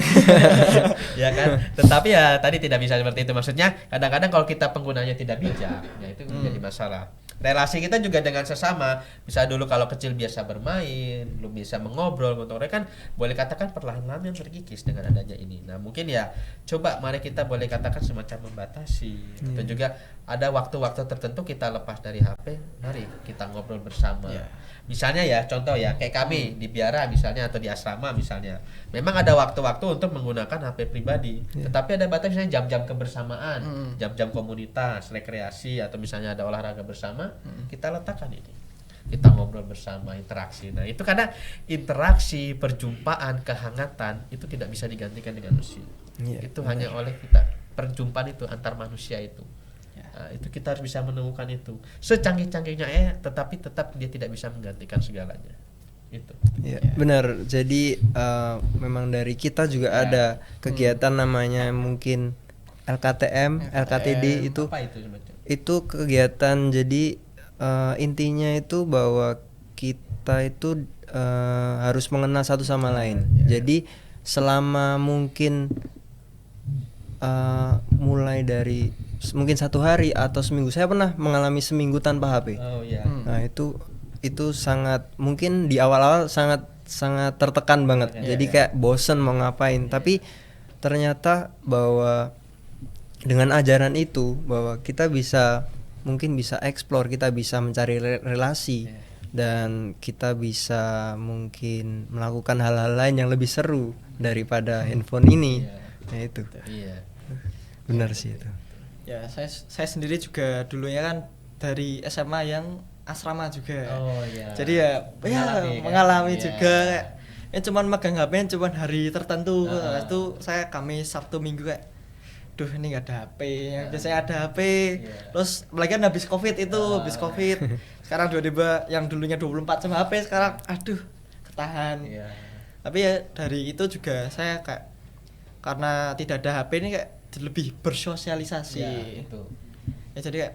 Ya kan. Tetapi ya tadi tidak bisa seperti itu, maksudnya kadang-kadang kalau kita penggunanya tidak bijak, ya itu menjadi masalah. Relasi kita juga dengan sesama, bisa dulu kalau kecil biasa bermain, belum bisa mengobrol, kan boleh katakan perlahan-lahan yang terkikis dengan adanya ini. Nah mungkin ya coba mari kita boleh katakan semacam membatasi, atau juga ada waktu-waktu tertentu kita lepas dari HP, mari kita ngobrol bersama. Misalnya ya contoh ya kayak kami di biara misalnya atau di asrama misalnya, memang ada waktu-waktu untuk menggunakan HP pribadi, tetapi ada batas misalnya jam-jam kebersamaan, jam-jam komunitas, rekreasi atau misalnya ada olahraga bersama, kita letakkan ini. kita ngobrol bersama, interaksi. Nah itu karena interaksi, perjumpaan, kehangatan itu tidak bisa digantikan dengan mesin. Itu hanya oleh kita, perjumpaan itu antar manusia itu. Nah, itu kita harus bisa menemukan itu. Secanggih-canggihnya tetapi tetap dia tidak bisa menggantikan segalanya. Itu.
Ya, benar. Jadi memang dari kita juga ada kegiatan namanya mungkin LKTM, LKTD itu.
Apa itu sebetulnya?
Itu kegiatan, jadi intinya itu bahwa kita itu harus mengenal satu sama lain. Jadi selama mungkin mulai dari mungkin 1 hari atau seminggu, saya pernah mengalami seminggu tanpa HP.
Oh iya.
Nah itu sangat, mungkin di awal-awal sangat tertekan banget. Jadi kayak bosen mau ngapain. Tapi ternyata bahwa dengan ajaran itu bahwa kita mungkin bisa explore, kita bisa mencari relasi, dan kita bisa mungkin melakukan hal-hal lain yang lebih seru daripada handphone ini. Nah itu.
Iya.
Benar sih itu.
Ya, saya sendiri juga dulunya kan dari SMA yang asrama juga.
Oh iya.
Jadi ya mengalami juga kayak cuman megang HP cuman hari tertentu. Itu saya Kamis, Sabtu, Minggu kayak duh ini nggak ada HP, yang biasanya ada HP. Terus apalagi kan habis Covid itu, habis Covid. Sekarang tiba-tiba yang dulunya 24 jam HP sekarang aduh ketahan. Tapi ya dari itu juga saya kayak karena tidak ada HP ini kayak lebih bersosialisasi.
Itu.
Ya jadi kayak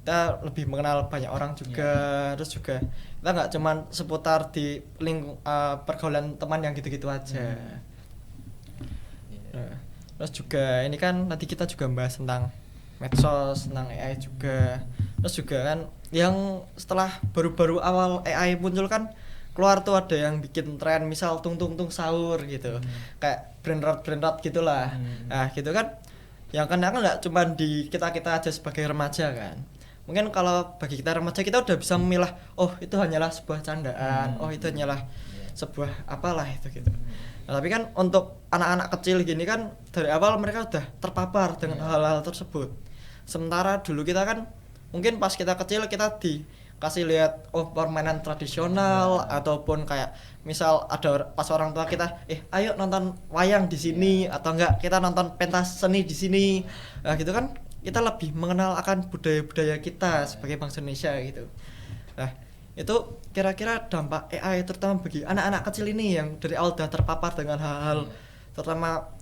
kita lebih mengenal banyak orang juga. Terus juga kita nggak cuman seputar di pergaulan teman yang gitu-gitu aja. Nah, terus juga ini kan nanti kita juga bahas tentang medsos, tentang AI juga. Terus juga kan yang setelah baru-baru awal AI muncul kan keluar tuh ada yang bikin tren misal tung sahur gitu. Kayak brain rot gitulah. Nah, gitu kan. Yang kena kan nggak cuma di kita aja sebagai remaja kan. Mungkin kalau bagi kita remaja kita udah bisa memilah, oh itu hanyalah sebuah candaan, oh itu hanyalah sebuah apalah itu gitu. Nah, tapi kan untuk anak-anak kecil gini kan dari awal mereka udah terpapar dengan hal-hal tersebut. Sementara dulu kita kan mungkin pas kita kecil kita dikasih lihat permainan tradisional ataupun kayak misal ada pas orang tua kita ayo nonton wayang di sini atau enggak kita nonton pentas seni di sini. Nah, gitu kan kita lebih mengenal akan budaya-budaya kita sebagai bangsa Indonesia gitu. Nah, itu kira-kira dampak AI terutama bagi anak-anak kecil ini yang dari awal sudah terpapar dengan hal-hal terutama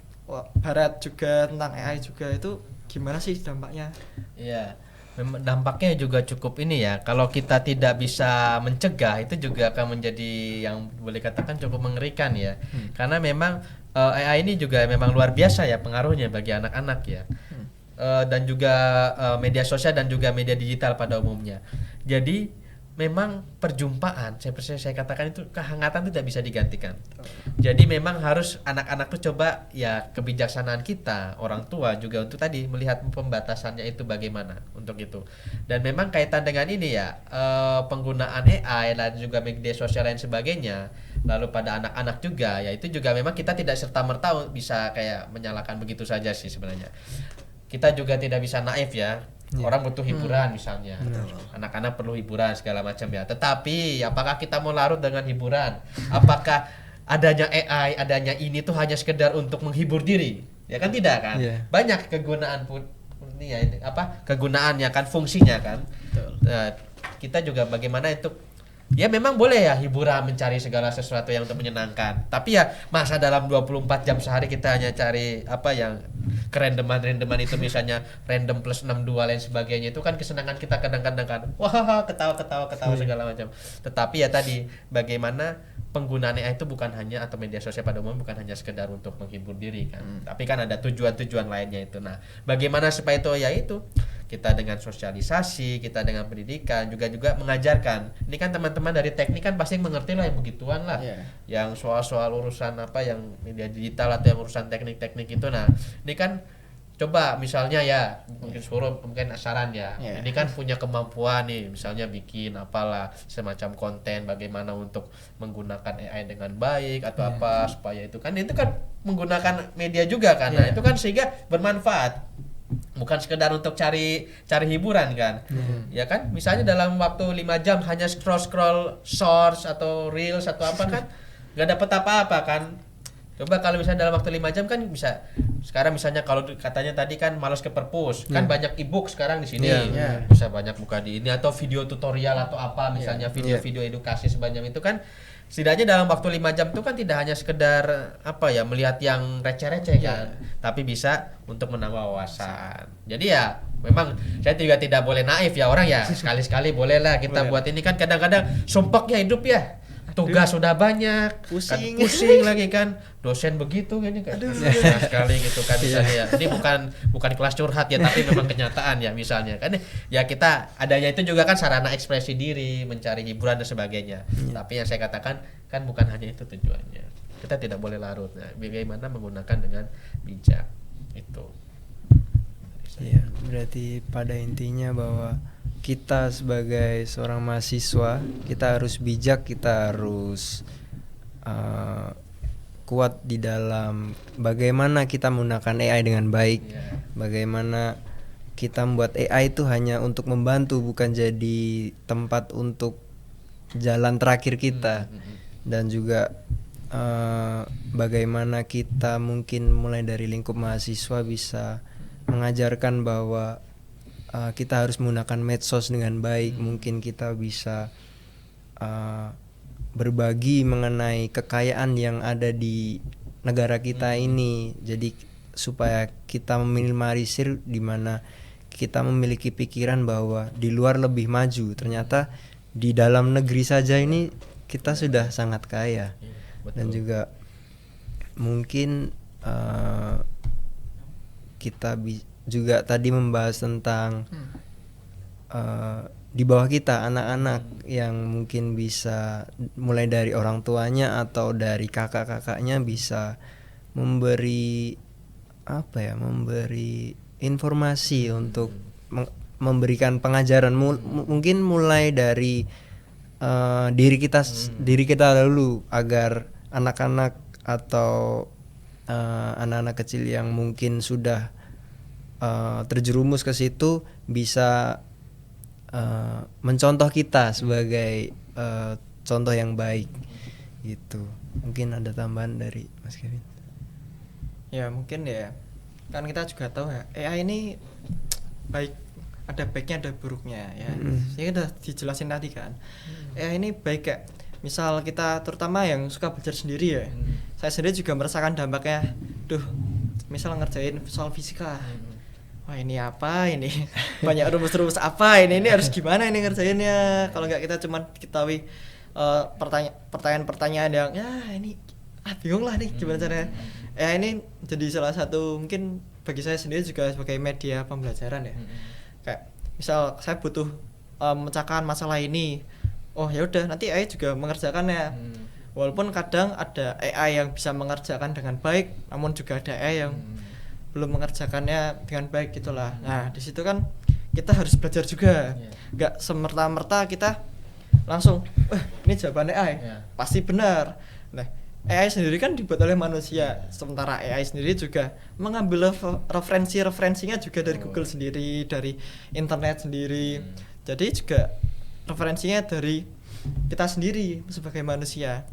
barat juga tentang AI juga, itu gimana sih dampaknya?
Iya. Dampaknya juga cukup ini ya. Kalau kita tidak bisa mencegah itu juga akan menjadi yang boleh katakan cukup mengerikan ya. Karena memang AI ini juga memang luar biasa ya pengaruhnya bagi anak-anak ya. Dan juga media sosial dan juga media digital pada umumnya. Jadi memang perjumpaan, saya katakan itu kehangatan tidak bisa digantikan. Jadi memang harus anak-anak tuh coba ya kebijaksanaan kita orang tua juga untuk tadi melihat pembatasannya itu bagaimana untuk itu. Dan memang kaitan dengan ini ya penggunaan AI dan juga media sosial lain sebagainya. Lalu pada anak-anak juga ya itu juga memang kita tidak serta-merta bisa kayak menyalahkan begitu saja sih sebenarnya. Kita juga tidak bisa naif ya. Orang butuh hiburan misalnya. Anak-anak perlu hiburan segala macam ya. Tetapi apakah kita mau larut dengan hiburan? Apakah adanya AI, adanya ini tuh hanya sekedar untuk menghibur diri? Ya kan tidak kan? Banyak kegunaan ini ya, kegunaannya kan, fungsinya kan. Nah, kita juga bagaimana itu ya memang boleh ya hiburan, mencari segala sesuatu yang untuk menyenangkan. Tapi ya masa dalam 24 jam sehari kita hanya cari apa yang kerandoman itu misalnya random plus 62 lain sebagainya, itu kan kesenangan kita kadang-kadang kan wah ketawa segala macam. Tetapi ya tadi bagaimana penggunaan AI itu bukan hanya atau media sosial pada umumnya bukan hanya sekedar untuk menghibur diri kan. Tapi kan ada tujuan-tujuan lainnya itu. Nah, bagaimana supaya itu ya itu kita dengan sosialisasi, kita dengan pendidikan juga mengajarkan. Ini kan teman-teman dari teknik kan pasti mengerti lah yang begituan lah. Yang soal-soal urusan apa yang media digital atau yang urusan teknik-teknik itu. Nah, ini kan coba misalnya ya mungkin suruh mungkin saran ya. Ini kan punya kemampuan nih misalnya bikin apalah semacam konten bagaimana untuk menggunakan AI dengan baik atau apa supaya itu kan menggunakan media juga kan. Nah, itu kan sehingga bermanfaat. bukan sekedar untuk cari hiburan kan. Ya kan, misalnya dalam waktu 5 jam hanya scroll shorts atau reels atau apa kan nggak dapat apa-apa kan. Coba kalau misalnya dalam waktu 5 jam kan bisa. Sekarang misalnya kalau katanya tadi kan malas ke perpus, kan banyak ebook sekarang di sini. Bisa banyak buka di ini atau video tutorial atau apa misalnya video-video edukasi sebanyak itu kan. Setidaknya dalam waktu 5 jam itu kan tidak hanya sekedar apa ya melihat yang receh-receh kan, tapi bisa untuk menambah wawasan. Jadi ya memang saya juga tidak boleh naif ya, orang ya sekali-sekali bolehlah kita buat ini kan, kadang-kadang sumpeknya hidup ya. Tugas sudah banyak,
pusing.
kan pusing lagi kan, dosen begitu ini kan, nah, sekali gitu kan misalnya ya. Ini bukan kelas curhat ya, tapi memang kenyataan ya misalnya kan ya, kita adanya itu juga kan sarana ekspresi diri, mencari hiburan dan sebagainya. Tapi yang saya katakan kan bukan hanya itu tujuannya, kita tidak boleh larut. Nah, bagaimana menggunakan dengan bijak itu.
Iya, berarti pada intinya bahwa kita sebagai seorang mahasiswa, kita harus bijak, kita harus kuat di dalam bagaimana kita menggunakan AI dengan baik, bagaimana kita membuat AI itu hanya untuk membantu, bukan jadi tempat untuk jalan terakhir kita. Dan juga bagaimana kita mungkin mulai dari lingkup mahasiswa bisa mengajarkan bahwa kita harus menggunakan medsos dengan baik. Mungkin kita bisa berbagi mengenai kekayaan yang ada di negara kita ini. Jadi supaya kita meminimalisir di mana kita memiliki pikiran bahwa di luar lebih maju. Ternyata di dalam negeri saja ini kita sudah sangat kaya. Dan juga mungkin kita juga tadi membahas tentang di bawah kita anak-anak yang mungkin bisa mulai dari orang tuanya atau dari kakak-kakaknya bisa memberi memberi informasi untuk memberikan pengajaran, mungkin mulai dari diri kita dulu, agar anak-anak atau anak-anak kecil yang mungkin sudah terjerumus ke situ bisa mencontoh kita sebagai contoh yang baik gitu. Mungkin ada tambahan dari Mas Kevin?
Ya mungkin ya, kan kita juga tahu ya, AI ini baik, ada baiknya ada buruknya ya. Ini udah dijelasin tadi kan. AI ini baik kayak misal kita terutama yang suka belajar sendiri ya. Saya sendiri juga merasakan dampaknya. Misal ngerjain soal fisika. Wah ini apa ini? Banyak rumus-rumus apa ini harus gimana ini ngerjainnya? Kalau nggak kita cuma ketahui pertanyaan-pertanyaan yang ya ini bingung lah nih gimana caranya. Ya ini jadi salah satu mungkin bagi saya sendiri juga sebagai media pembelajaran ya. Kayak misal saya butuh memecahkan masalah ini, oh ya udah nanti AI juga mengerjakannya. Walaupun kadang ada AI yang bisa mengerjakan dengan baik, namun juga ada AI yang belum mengerjakannya dengan baik gitulah. Nah di situ kan kita harus belajar juga, nggak semerta-merta kita langsung ini jawaban AI pasti benar. Nah AI sendiri kan dibuat oleh manusia, sementara AI sendiri juga mengambil referensinya juga dari Google sendiri, dari internet sendiri. Jadi juga referensinya dari kita sendiri sebagai manusia.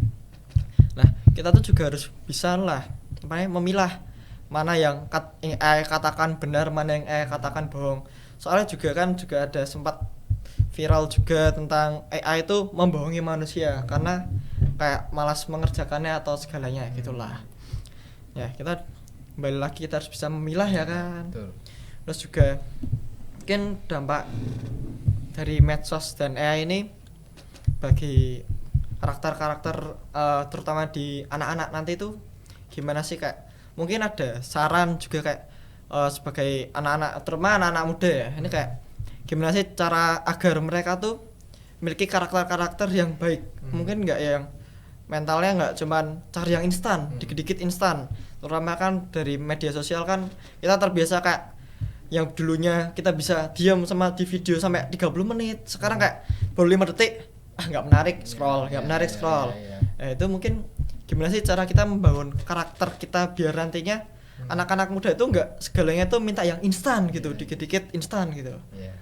Nah kita tuh juga harus bisa lah memilah mana yang AI katakan benar, mana yang AI katakan bohong. Soalnya juga ada sempat viral juga tentang AI itu membohongi manusia karena kayak malas mengerjakannya atau segalanya gitulah. Ya kita kembali lagi kita harus bisa memilah ya kan. Betul. Terus juga mungkin dampak dari medsos dan AI ini bagi karakter-karakter terutama di anak-anak nanti itu gimana sih, kayak mungkin ada saran juga kayak sebagai anak-anak, terutama anak-anak muda ya, ini kayak gimana sih cara agar mereka tuh memiliki karakter-karakter yang baik. Mungkin nggak yang mentalnya nggak cuman cari yang instan, dikit-dikit instan. Terutama kan dari media sosial kan kita terbiasa kayak yang dulunya kita bisa diam sama di video sampai 30 menit, sekarang kayak baru 5 detik nggak menarik scroll. Nah itu mungkin gimana sih cara kita membangun karakter kita biar nantinya anak-anak muda itu nggak segalanya tuh minta yang instan gitu, dikit-dikit instan gitu.
Ya.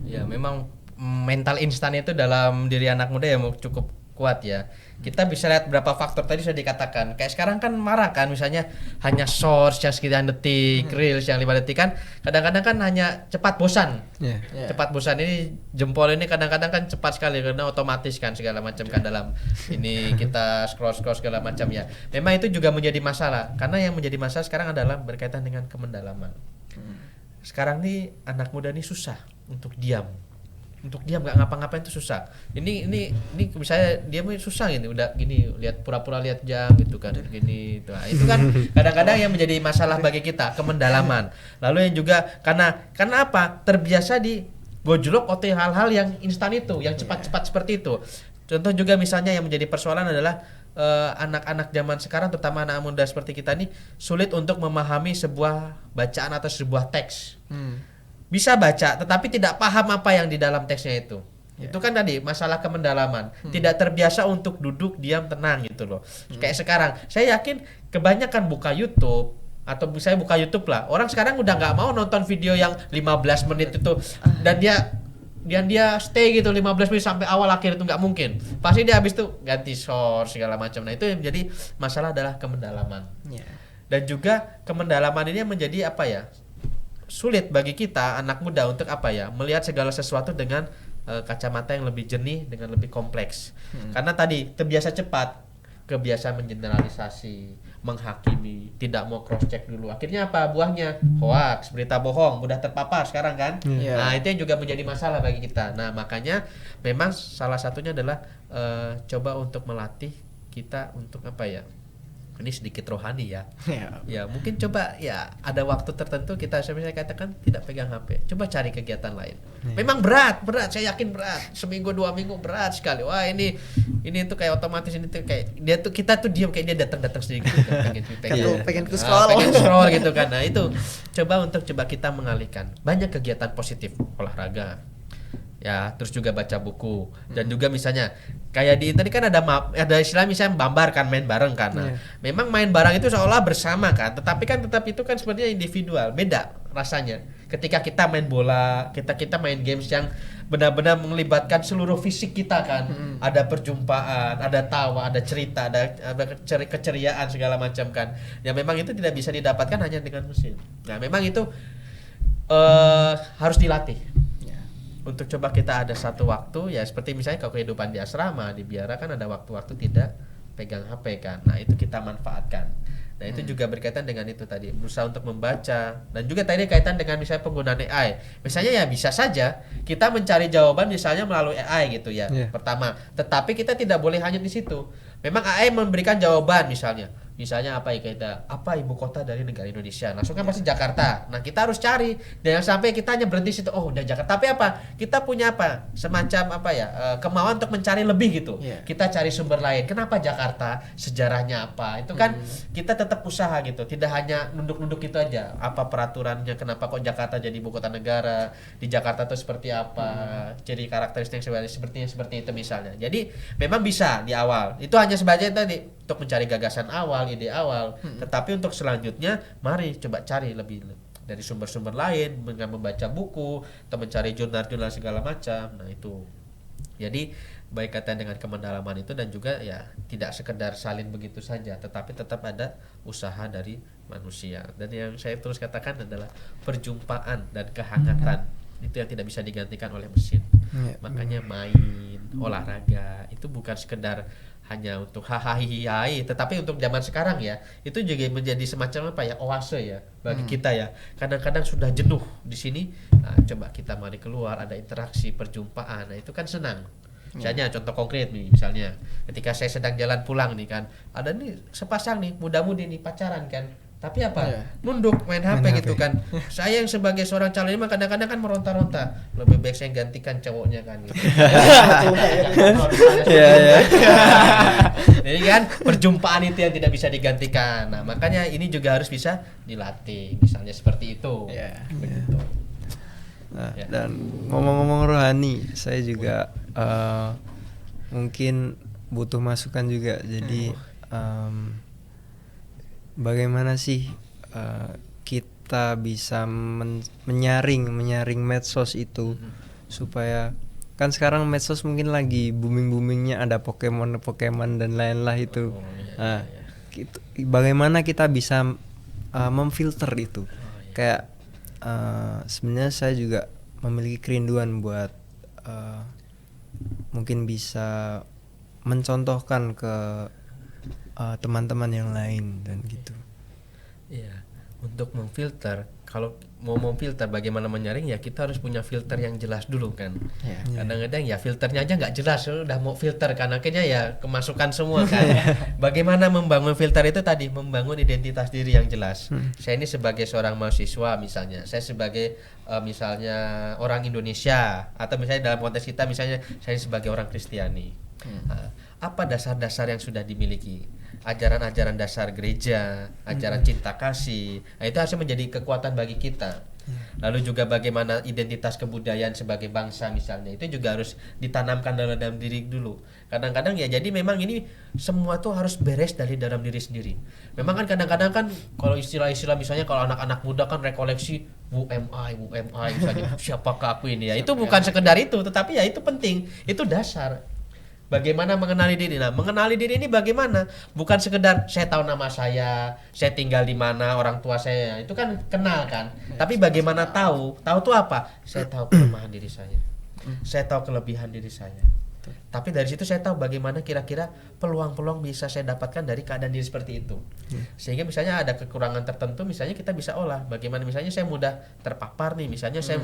Ya memang mental instan itu dalam diri anak muda ya cukup kuat ya. Kita bisa lihat berapa faktor tadi sudah dikatakan. Kayak sekarang kan marah kan, misalnya hanya shorts yang sekian detik, reels yang 5 detik kan. Kadang-kadang kan hanya cepat bosan.
Yeah.
Yeah.
Cepat bosan ini jempol ini kadang-kadang kan cepat sekali karena otomatis kan segala macam kan dalam ini kita scroll segala macam ya. Memang itu juga menjadi masalah karena yang menjadi masalah sekarang adalah berkaitan dengan kemendalaman. Sekarang nih anak muda nih susah untuk diam nggak ngapa-ngapain itu susah. Ini misalnya dia susah gitu, udah gini lihat pura-pura lihat jam gitu kan gini itu. Nah, itu kan kadang-kadang yang menjadi masalah bagi kita kemendalaman. Lalu yang juga karena apa? Terbiasa di gojlok oleh hal-hal yang instan itu, yang cepat-cepat seperti itu. Contoh juga misalnya yang menjadi persoalan adalah anak-anak zaman sekarang terutama anak muda seperti kita nih sulit untuk memahami sebuah bacaan atau sebuah teks. Bisa baca tetapi tidak paham apa yang di dalam teksnya itu. Itu kan tadi masalah kemendalaman. Tidak terbiasa untuk duduk diam tenang gitu loh. Kayak sekarang saya yakin kebanyakan buka YouTube atau saya buka YouTube lah. Orang sekarang udah nggak mau nonton video yang 15 menit itu dan dia stay gitu 15 menit sampai awal akhir itu nggak mungkin. Pasti dia habis itu ganti source segala macam. Nah, itu yang menjadi masalah adalah kemendalaman. Dan juga kemendalaman ini menjadi apa ya? Sulit bagi kita anak muda untuk apa ya melihat segala sesuatu dengan kacamata yang lebih jernih dengan lebih kompleks karena tadi terbiasa cepat, kebiasaan mengeneralisasi, menghakimi, tidak mau cross check dulu, akhirnya apa buahnya hoax, berita bohong mudah terpapar sekarang kan. Nah itu yang juga menjadi masalah bagi kita. Nah makanya memang salah satunya adalah coba untuk melatih kita untuk apa ya, ini sedikit rohani ya. Ya mungkin coba ya ada waktu tertentu kita saya katakan tidak pegang HP, coba cari kegiatan lain. Memang berat, saya yakin berat. Seminggu 2 minggu berat sekali. Wah ini tuh kayak otomatis ini tuh kayak dia tuh kita tuh diam kayak dia datang sendiri gitu kan. pengen scroll gitu kan. Nah itu coba kita mengalihkan. Banyak kegiatan positif, olahraga. Ya, terus juga baca buku dan juga misalnya kayak di internet kan ada istilah misalnya bambar kan, main bareng kan. Nah, memang main bareng itu seolah bersama kan, tetapi itu kan sebenarnya individual, beda rasanya. Ketika kita main bola, kita main games yang benar-benar melibatkan seluruh fisik kita kan. Ada perjumpaan, ada tawa, ada cerita, ada keceriaan segala macam kan. Ya memang itu tidak bisa didapatkan hanya dengan mesin. Nah, memang itu harus dilatih. Untuk coba kita ada satu waktu ya seperti misalnya kalau kehidupan di asrama di biara kan ada waktu-waktu tidak pegang HP kan. Nah itu kita manfaatkan. Nah itu juga berkaitan dengan itu tadi berusaha untuk membaca dan juga tadi kaitan dengan misalnya penggunaan AI. Misalnya ya bisa saja kita mencari jawaban misalnya melalui AI gitu ya. Pertama, tetapi kita tidak boleh hanya di situ. Memang AI memberikan jawaban misalnya apa ya kita ibu kota dari negara Indonesia, langsung kan pasti Jakarta. Nah kita harus cari dan sampai kita hanya berhenti situ, oh udah Jakarta. Tapi apa kita punya apa semacam apa ya kemauan untuk mencari lebih gitu. Kita cari sumber lain, kenapa Jakarta, sejarahnya apa, itu kan kita tetap usaha gitu, tidak hanya nunduk-nunduk itu aja. Apa peraturannya, kenapa kok Jakarta jadi ibu kota negara, di Jakarta tuh seperti apa, ciri karakteristik seperti itu misalnya. Jadi memang bisa di awal itu hanya sebagai tadi untuk mencari gagasan awal, ide awal. Tetapi untuk selanjutnya mari coba cari lebih dari sumber-sumber lain dengan membaca buku atau mencari jurnal-jurnal segala macam. Nah itu jadi baik kaitan dengan kemendalaman itu dan juga ya tidak sekedar salin begitu saja, tetapi tetap ada usaha dari manusia. Dan yang saya terus katakan adalah perjumpaan dan kehangatan itu yang tidak bisa digantikan oleh mesin. Makanya main, olahraga itu bukan sekedar hanya untuk hahaha, tetapi untuk zaman sekarang ya itu juga menjadi semacam apa ya oase ya bagi kita ya. Kadang-kadang sudah jenuh di sini, nah, coba kita mari keluar, ada interaksi, perjumpaan. Nah itu kan senang. Misalnya contoh konkret nih, misalnya ketika saya sedang jalan pulang nih kan, ada nih sepasang nih muda-mudi nih pacaran kan. Tapi apa? Nunduk main HP gitu kan. Saya yang sebagai seorang calon imam kadang-kadang kan meronta-ronta. Lebih baik saya gantikan cowoknya kan gitu. Jadi kan perjumpaan itu yang tidak bisa digantikan. Nah, makanya ini juga harus bisa dilatih. Misalnya seperti itu. Begitu.
Nah, dan ngomong-ngomong rohani, saya juga mungkin butuh masukan juga. Jadi bagaimana sih kita bisa menyaring medsos itu supaya kan sekarang medsos mungkin lagi boomingnya ada Pokemon dan lain-lah itu. Bagaimana kita bisa memfilter itu? Kayak sebenarnya saya juga memiliki kerinduan buat mungkin bisa mencontohkan ke teman-teman yang lain dan gitu.
Iya, untuk memfilter, kalau mau memfilter bagaimana menyaring ya kita harus punya filter yang jelas dulu kan. Kadang-kadang ya filternya aja nggak jelas, udah mau filter kan akhirnya ya kemasukan semua kan. Bagaimana membangun filter itu tadi, membangun identitas diri yang jelas. Saya ini sebagai seorang mahasiswa misalnya, saya sebagai misalnya orang Indonesia, atau misalnya dalam konteks kita misalnya saya sebagai orang Kristiani. Apa dasar-dasar yang sudah dimiliki? Ajaran-ajaran dasar gereja, ajaran cinta kasih, nah, itu harusnya menjadi kekuatan bagi kita. Lalu juga bagaimana identitas kebudayaan sebagai bangsa misalnya, itu juga harus ditanamkan dalam diri dulu. Kadang-kadang ya jadi memang ini semua tuh harus beres dari dalam diri sendiri. Memang kan kadang-kadang kan kalau istilah-istilah misalnya kalau anak-anak muda kan rekoleksi UMI misalnya siapakah aku ini ya, itu bukan sekedar itu, tetapi ya itu penting, itu dasar. Bagaimana mengenali diri? Nah, mengenali diri ini bagaimana? Bukan sekedar saya tahu nama saya tinggal di mana, orang tua saya, itu kan kenal kan. Tapi bagaimana tahu? Tahu itu apa? Saya tahu kelemahan diri saya. Saya tahu kelebihan diri saya. Tapi dari situ saya tahu bagaimana kira-kira peluang-peluang bisa saya dapatkan dari keadaan diri seperti itu. Sehingga misalnya ada kekurangan tertentu, misalnya kita bisa olah. Bagaimana misalnya saya mudah terpapar nih, misalnya saya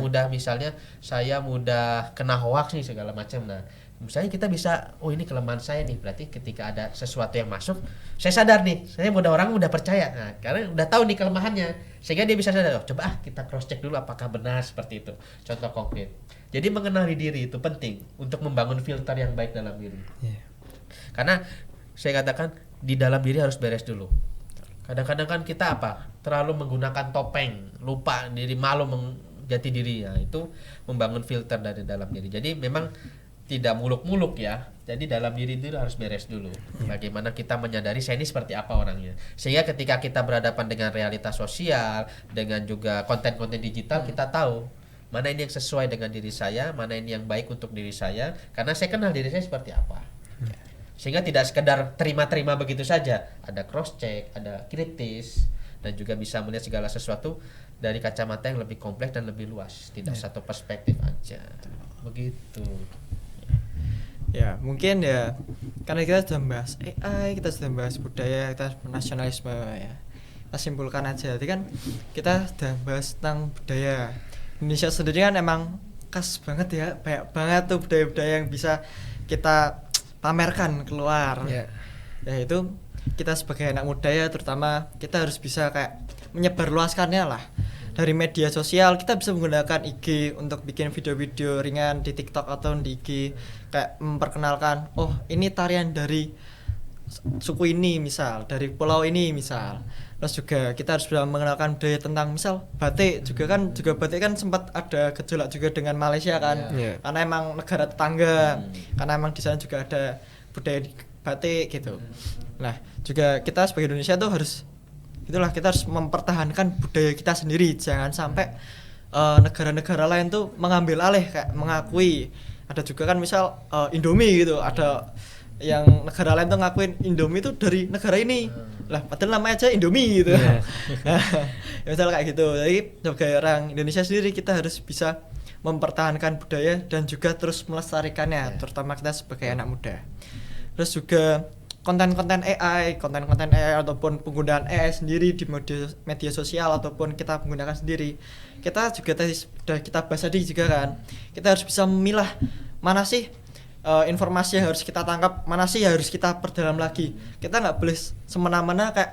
mudah kena hoax nih segala macam. Nah, misalnya kita bisa, oh ini kelemahan saya nih, berarti ketika ada sesuatu yang masuk, saya sadar nih, saya orang mudah percaya. Nah, karena udah tahu nih kelemahannya, sehingga dia bisa sadar, oh coba kita cross check dulu apakah benar seperti itu. Contoh konkret. Jadi mengenali diri itu penting untuk membangun filter yang baik dalam diri. Karena saya katakan di dalam diri harus beres dulu. Kadang-kadang kan kita terlalu menggunakan topeng, lupa diri, malu menjati diri ya, itu membangun filter dari dalam diri. Jadi memang tidak muluk-muluk ya. Jadi dalam diri itu harus beres dulu. Bagaimana kita menyadari saya ini seperti apa orangnya. Sehingga ketika kita berhadapan dengan realitas sosial, dengan juga konten-konten digital, kita tahu mana ini yang sesuai dengan diri saya, mana ini yang baik untuk diri saya, karena saya kenal diri saya seperti apa. Sehingga tidak sekedar terima-terima begitu saja. Ada cross check, ada kritis, dan juga bisa melihat segala sesuatu dari kacamata yang lebih kompleks dan lebih luas, tidak satu perspektif aja. Begitu.
Ya mungkin ya karena kita sudah membahas AI, kita sudah membahas budaya, kita nasionalisme ya, kita simpulkan aja. Jadi kan kita sudah bahas tentang budaya. Indonesia sendiri kan emang khas banget ya, banyak banget tuh budaya-budaya yang bisa kita pamerkan keluar. Ya itu kita sebagai anak muda ya, terutama kita harus bisa kayak menyebarluaskannya lah. Dari media sosial kita bisa menggunakan IG untuk bikin video-video ringan di TikTok atau di IG, kayak memperkenalkan, oh ini tarian dari suku ini misal, dari pulau ini misal. Terus juga kita harus bisa mengenalkan budaya tentang misal batik juga batik kan sempat ada gejolak juga dengan Malaysia kan. Karena emang negara tetangga, karena emang di sana juga ada budaya batik gitu. Nah juga kita sebagai Indonesia tuh harus kita harus mempertahankan budaya kita sendiri, jangan sampai negara-negara lain tuh mengambil alih, kayak mengakui. Ada juga kan misal Indomie gitu, ada yang negara lain tuh ngakuin Indomie itu dari negara ini lah, padahal namanya aja Indomie gitu. Ya misal kayak gitu. Jadi sebagai orang Indonesia sendiri kita harus bisa mempertahankan budaya dan juga terus melestarikannya, terutama kita sebagai anak muda. Terus juga konten-konten AI ataupun penggunaan AI sendiri di media sosial ataupun kita menggunakan sendiri, kita juga tadi sudah kita bahas tadi juga kan, kita harus bisa memilah mana sih informasi yang harus kita tangkap, mana sih yang harus kita perdalam lagi. Kita nggak boleh semena-mena kayak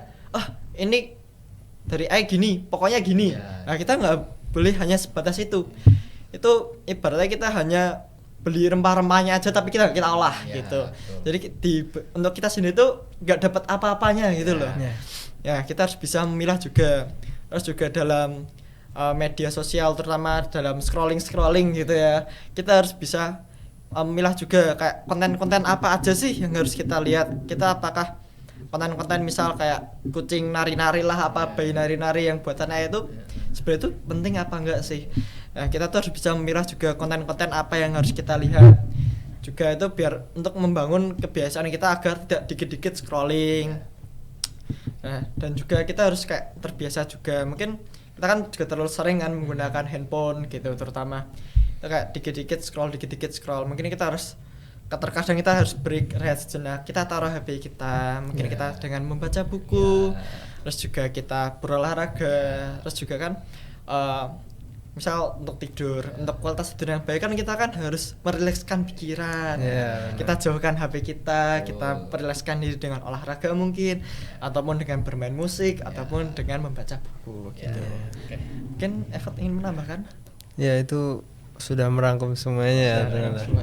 ini dari AI gini, pokoknya gini. Nah kita nggak boleh hanya sebatas itu ibaratnya kita hanya beli rempah-rempahnya aja tapi kita olah gitu. Betul. Jadi untuk kita sendiri tuh nggak dapat apa-apanya gitu loh. Ya kita harus bisa memilah juga. Terus juga dalam media sosial, terutama dalam scrolling gitu ya, kita harus bisa memilah juga kayak konten-konten apa aja sih yang harus kita lihat. Kita apakah konten-konten misal kayak kucing nari-nari lah, apa bayi nari-nari yang buatan AI itu sebenarnya itu penting apa enggak sih? Nah, kita tuh harus bisa memilah juga konten-konten apa yang harus kita lihat. Juga itu biar untuk membangun kebiasaan kita agar tidak dikit-dikit scrolling. Nah, dan juga kita harus kayak terbiasa juga. Mungkin kita kan juga terlalu sering kan menggunakan handphone gitu, terutama kita kayak dikit-dikit scroll. Mungkin kita harus terkadang kita harus break, rehat sejenak, kita taruh HP kita, mungkin kita dengan membaca buku, terus juga kita berolahraga, terus juga kan misal untuk tidur, untuk kualitas tidur yang baik kan kita kan harus merilekskan pikiran, kita jauhkan HP kita, kita merilekskan diri dengan olahraga mungkin, ataupun dengan bermain musik, ataupun dengan membaca buku gitu. Mungkin Evert ingin menambahkan?
Ya, itu sudah merangkum semuanya.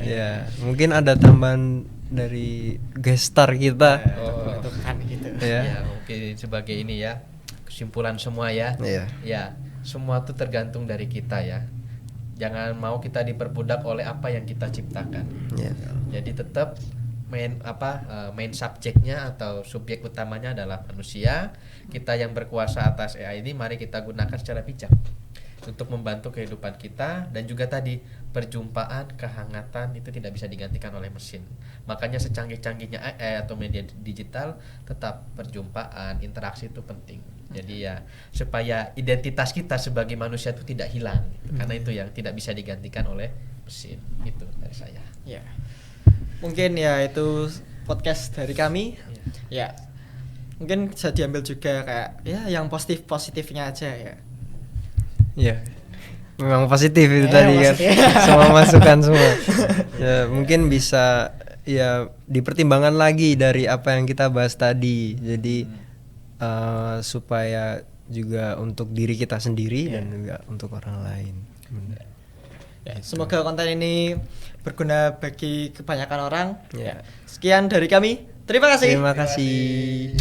Ya, mungkin ada tambahan dari gestar kita.
Itu kan gitu.
Ya, mungkin sebagai ini ya, kesimpulan semua ya. Ya, semua itu tergantung dari kita ya. Jangan mau kita diperbudak oleh apa yang kita ciptakan. Jadi tetap main subjeknya atau subjek utamanya adalah manusia. Kita yang berkuasa atas AI ini mari kita gunakan secara bijak untuk membantu kehidupan kita. Dan juga tadi perjumpaan, kehangatan itu tidak bisa digantikan oleh mesin. Makanya secanggih-canggihnya AI atau media digital, tetap perjumpaan, interaksi itu penting. Jadi ya supaya identitas kita sebagai manusia itu tidak hilang, karena itu yang tidak bisa digantikan oleh mesin. Itu dari saya.
Ya, mungkin ya itu podcast dari kami. Ya, mungkin bisa diambil juga kayak ya yang positifnya aja ya.
Ya, memang positif itu tadi positif. Kan semua masukan semua. Ya, mungkin bisa ya dipertimbangkan lagi dari apa yang kita bahas tadi. Jadi supaya juga untuk diri kita sendiri dan juga untuk orang lain.
Semoga konten ini berguna bagi kebanyakan orang. Sekian dari kami. Terima kasih.
Terima kasih.